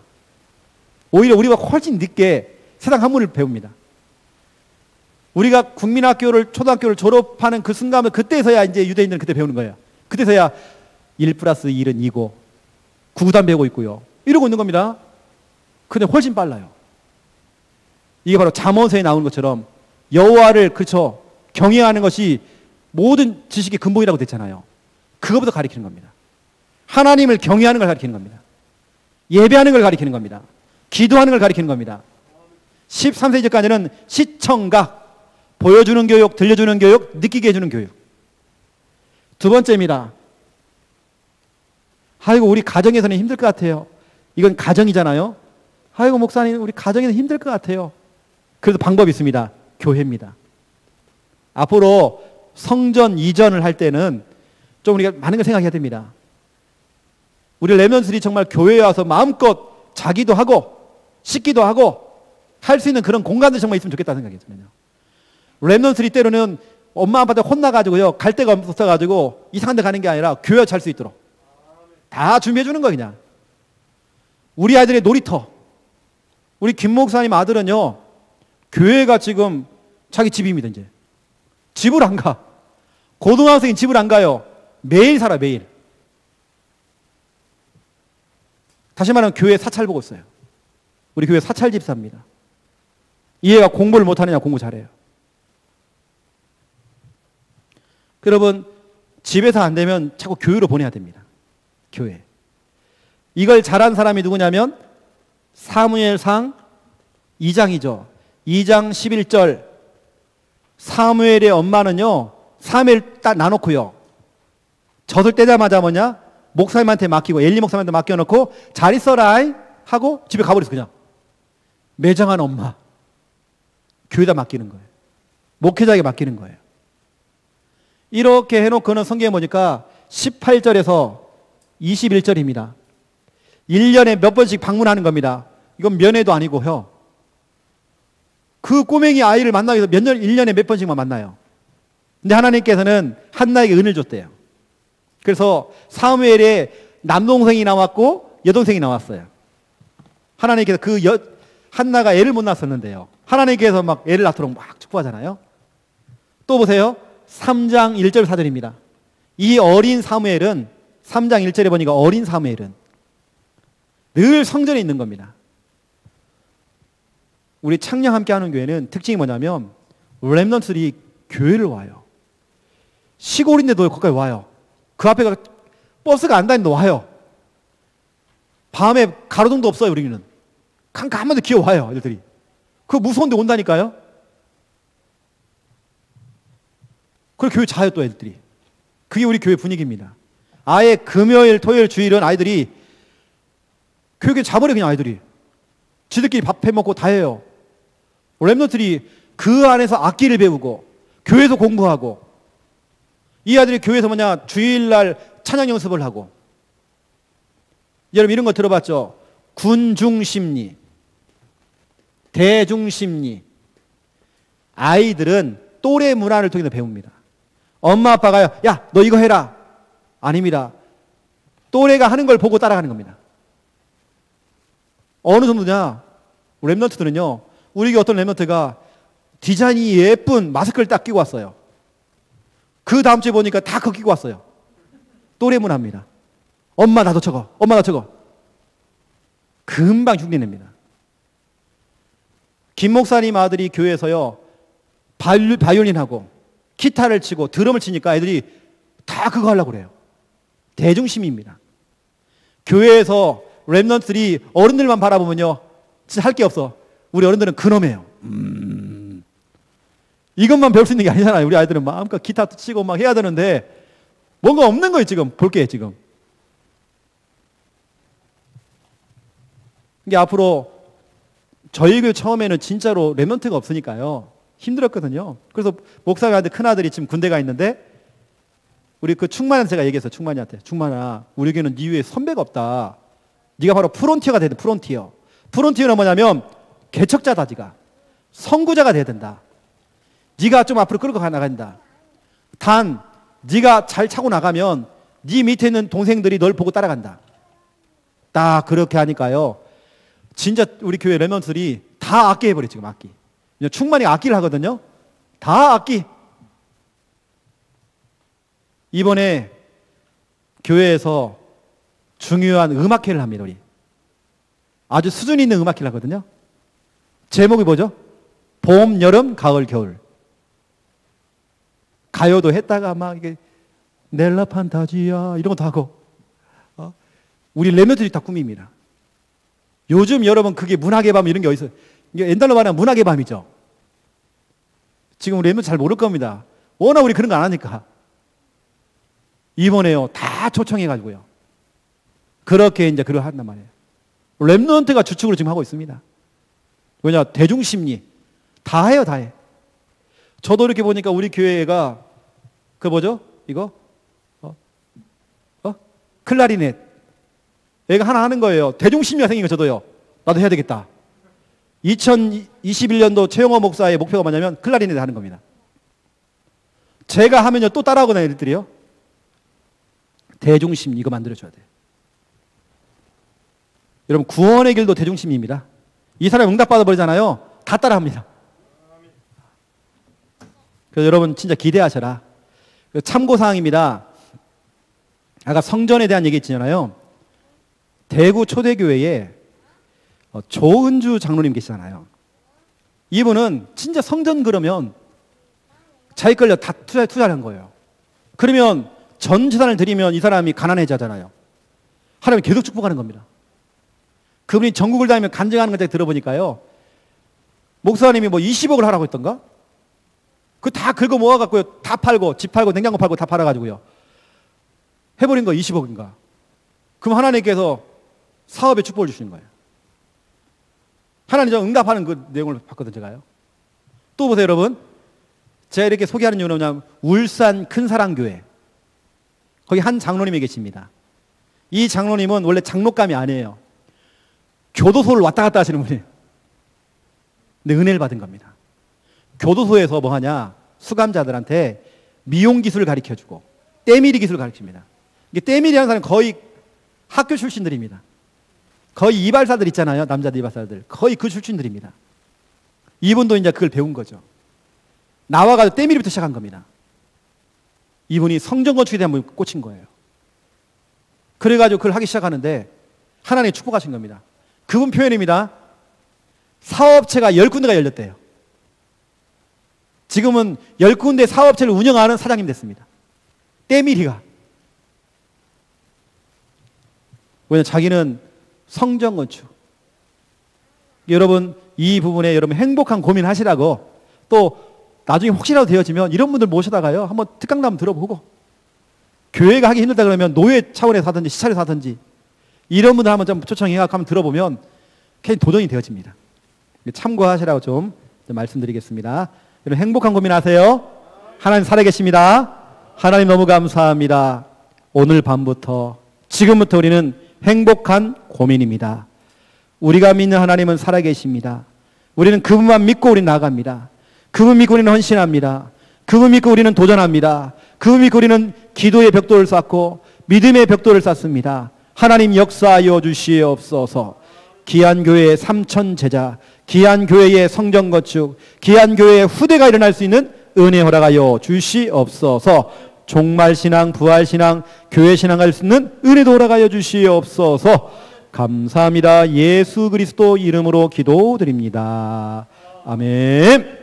오히려 우리가 훨씬 늦게 세상 학문을 배웁니다. 우리가 국민학교를, 초등학교를 졸업하는 그 순간에 그때서야 이제 유대인들은 그때 배우는 거예요. 그때서야 1+1은 2고 구구단 배우고 있고요. 이러고 있는 겁니다. 근데 훨씬 빨라요. 이게 바로 잠언서에 나오는 것처럼 여호와를 그렇죠 경외하는 것이 모든 지식의 근본이라고 됐잖아요. 그것부터 가리키는 겁니다. 하나님을 경외하는 걸 가리키는 겁니다. 예배하는 걸 가리키는 겁니다. 기도하는 걸 가리키는 겁니다. 13세기까지는 시청각, 보여주는 교육, 들려주는 교육, 느끼게 해주는 교육. 두 번째입니다. 아이고 우리 가정에서는 힘들 것 같아요. 이건 가정이잖아요. 아이고 목사님 우리 가정에서 힘들 것 같아요. 그래도 방법이 있습니다. 교회입니다. 앞으로 성전 이전을 할 때는 좀 우리가 많은 걸 생각해야 됩니다. 우리 렘넌트들이 정말 교회에 와서 마음껏 자기도 하고 씻기도 하고 할 수 있는 그런 공간도 정말 있으면 좋겠다는 생각이 들어요. 렘넌트들이 때로는 엄마 아빠한테 혼나가지고요 갈 데가 없어가지고 이상한 데 가는 게 아니라 교회 잘 수 있도록 다 준비해 주는 거 그냥. 우리 아이들의 놀이터. 우리 김 목사님 아들은요 교회가 지금 자기 집입니다. 이제 집을 안 가. 고등학생이 집을 안 가요. 매일 살아 매일. 다시 말하면 교회 사찰 보고 있어요. 우리 교회 사찰 집사입니다. 이 애가 공부를 못하느냐 공부 잘해요. 여러분 집에서 안 되면 자꾸 교회로 보내야 됩니다. 교회. 이걸 잘한 사람이 누구냐면 사무엘상 2장이죠. 2장 11절 사무엘의 엄마는요 사무엘 딱 나놓고요 젖을 떼자마자 뭐냐 목사님한테 맡기고 엘리 목사님한테 맡겨놓고 잘 있어라 하고 집에 가버렸어. 그냥 매장한 엄마 교회에다 맡기는 거예요. 목회자에게 맡기는 거예요. 이렇게 해놓고는 성경에 보니까 18절에서 21절입니다. 1년에 몇 번씩 방문하는 겁니다. 이건 면회도 아니고요. 그 꼬맹이 아이를 만나기 위해서 1년에 몇 번씩만 만나요. 근데 하나님께서는 한나에게 은을 줬대요. 그래서 사무엘의 남동생이 나왔고 여동생이 나왔어요. 하나님께서 한나가 애를 못 낳았었는데요. 하나님께서 막 애를 낳도록 막 축복하잖아요. 또 보세요. 3장 1절 4절입니다. 이 어린 사무엘은 3장 1절에 보니까 어린 사무엘은 늘 성전에 있는 겁니다. 우리 창녕 함께 하는 교회는 특징이 뭐냐면 렘넌트들이 교회를 와요. 시골인데도 거기까지 와요. 그 앞에가 버스가 안 다니는데 와요. 밤에 가로등도 없어요. 우리는 깜깜한데 기어와요. 애들이. 그거 무서운데 온다니까요. 그리고 교회 자요 또 애들이. 그게 우리 교회 분위기입니다. 아예 금요일 토요일 주일은 아이들이 교육에 자버려 그냥 아이들이. 지들끼리 밥 해먹고 다 해요. 렘넌트들이 그 안에서 악기를 배우고 교회에서 공부하고 이 아들이 교회에서 뭐냐 주일날 찬양 연습을 하고. 여러분 이런 거 들어봤죠? 군중심리, 대중심리. 아이들은 또래 문화를 통해서 배웁니다. 엄마 아빠가요 야 너 이거 해라. 아닙니다. 또래가 하는 걸 보고 따라가는 겁니다. 어느 정도냐 렘넌트들은요 우리 어떤 렘넌트가 디자인이 예쁜 마스크를 딱 끼고 왔어요. 그 다음 주에 보니까 다 그거 끼고 왔어요. 또래 문화입니다. 엄마 나도 저거 엄마 나도 저거. 금방 흉내냅니다. 김 목사님 아들이 교회에서요 바이올린하고 기타를 치고 드럼을 치니까 애들이 다 그거 하려고 그래요. 대중심입니다. 교회에서 렘넌트들이 어른들만 바라보면요 진짜 할 게 없어. 우리 어른들은 그놈이에요. 이것만 배울 수 있는 게 아니잖아요. 우리 아이들은 마음껏 기타도 치고 막 해야 되는데 뭔가 없는 거예요. 지금 볼게 지금. 이게 앞으로 저희 교회 처음에는 진짜로 렘넌트가 없으니까요 힘들었거든요. 그래서 목사님한테 큰아들이 지금 군대가 있는데 우리 그 충만한테 제가 얘기했어요. 충만이한테 충만아 우리 교회는 네 위에 선배가 없다. 네가 바로 프론티어가 돼야 돼. 프론티어. 프론티어는 뭐냐면 개척자다. 네가 선구자가 돼야 된다. 네가 좀 앞으로 끌고 나간다. 단 네가 잘 차고 나가면 네 밑에 있는 동생들이 널 보고 따라간다. 딱 그렇게 하니까요 진짜 우리 교회 렘넌트들이 다 악기 해버려. 지금 악기. 충만히 악기를 하거든요. 다 악기. 이번에 교회에서 중요한 음악회를 합니다. 우리 아주 수준 있는 음악회라거든요. 제목이 뭐죠? 봄, 여름, 가을, 겨울. 가요도 했다가 막 이게 넬라 판타지야 이런 것도 하고. 우리 랩런트들이 다 꿈입니다. 요즘 여러분 그게 문학의 밤 이런 게 어디서, 이게 옛날로 말하면 문학의 밤이죠. 지금 우리 랩런트 잘 모를 겁니다. 워낙 우리 그런 거 안 하니까. 이번에요 다 초청해가지고요. 그렇게 이제 그걸 한단 말이에요. 랩런트가 주축으로 지금 하고 있습니다. 왜냐, 대중심리 다 해요, 다 해. 저도 이렇게 보니까 우리 교회가 그 뭐죠? 이거 클라리넷 얘가 하나 하는 거예요. 대중심리가 생긴 거 저도요. 나도 해야 되겠다. 2021년도 최영호 목사의 목표가 뭐냐면 클라리넷 하는 겁니다. 제가 하면요 또 따라하거나 애들이요. 대중심리 이거 만들어줘야 돼요. 여러분 구원의 길도 대중심리입니다. 이 사람 응답받아 버리잖아요. 다 따라합니다. 그래서 여러분 진짜 기대하셔라. 참고사항입니다. 아까 성전에 대한 얘기 있잖아요. 대구 초대교회에 조은주 장로님 계시잖아요. 이분은 진짜 성전 그러면 자기 걸려 다 투자를 한 거예요. 그러면 전 재산을 드리면 이 사람이 가난해지잖아요. 하나님 계속 축복하는 겁니다. 그분이 전국을 다니며 간증하는 걸 들어보니까요. 목사님이 뭐 20억을 하라고 했던가? 그 다 긁어 모아갖고요. 다 팔고, 집 팔고, 냉장고 팔고 다 팔아가지고요. 해버린 거 20억인가? 그럼 하나님께서 사업에 축복을 주시는 거예요. 하나님 저 응답하는 그 내용을 봤거든요, 제가요. 또 보세요, 여러분. 제가 이렇게 소개하는 이유는 뭐냐면, 울산 큰사랑교회. 거기 한 장로님이 계십니다. 이 장로님은 원래 장로감이 아니에요. 교도소를 왔다 갔다 하시는 분이에요. 근데 은혜를 받은 겁니다. 교도소에서 뭐 하냐? 수감자들한테 미용 기술을 가르쳐주고, 때밀이 기술을 가르칩니다. 이게 때밀이 하는 사람은 거의 학교 출신들입니다. 거의 이발사들 있잖아요. 남자들 이발사들. 거의 그 출신들입니다. 이분도 이제 그걸 배운 거죠. 나와가지고 때밀이부터 시작한 겁니다. 이분이 성전 건축에 대한 분이 꽂힌 거예요. 그래가지고 그걸 하기 시작하는데 하나님이 축복하신 겁니다. 그분 표현입니다. 사업체가 10군데가 열렸대요. 지금은 10군데 사업체를 운영하는 사장님 됐습니다. 때밀이가. 왜냐면 자기는 성전 건축. 여러분 이 부분에 여러분 행복한 고민하시라고, 또 나중에 혹시라도 되어지면 이런 분들 모셔다가요 한번 특강도 한번 들어보고, 교회가 하기 힘들다 그러면 노예 차원에서 하든지 시찰에서 하든지 이런 분들 한번 좀 초청해서 한번 들어보면 괜히 도전이 되어집니다. 참고하시라고 좀 말씀드리겠습니다. 여러분 행복한 고민하세요. 하나님 살아계십니다. 하나님 너무 감사합니다. 오늘 밤부터 지금부터 우리는 행복한 고민입니다. 우리가 믿는 하나님은 살아계십니다. 우리는 그분만 믿고 우리는 나아갑니다. 그분 믿고 우리는 헌신합니다. 그분 믿고 우리는 도전합니다. 그분 믿고 우리는 기도의 벽돌을 쌓고 믿음의 벽돌을 쌓습니다. 하나님 역사하여 주시옵소서. 귀한 교회의 3천 제자, 귀한 교회의 성전 건축, 귀한 교회의 후대가 일어날 수 있는 은혜 허락하여 주시옵소서. 종말신앙, 부활신앙, 교회신앙 할 수 있는 은혜도 허락하여 주시옵소서. 감사합니다. 예수 그리스도 이름으로 기도드립니다. 아멘.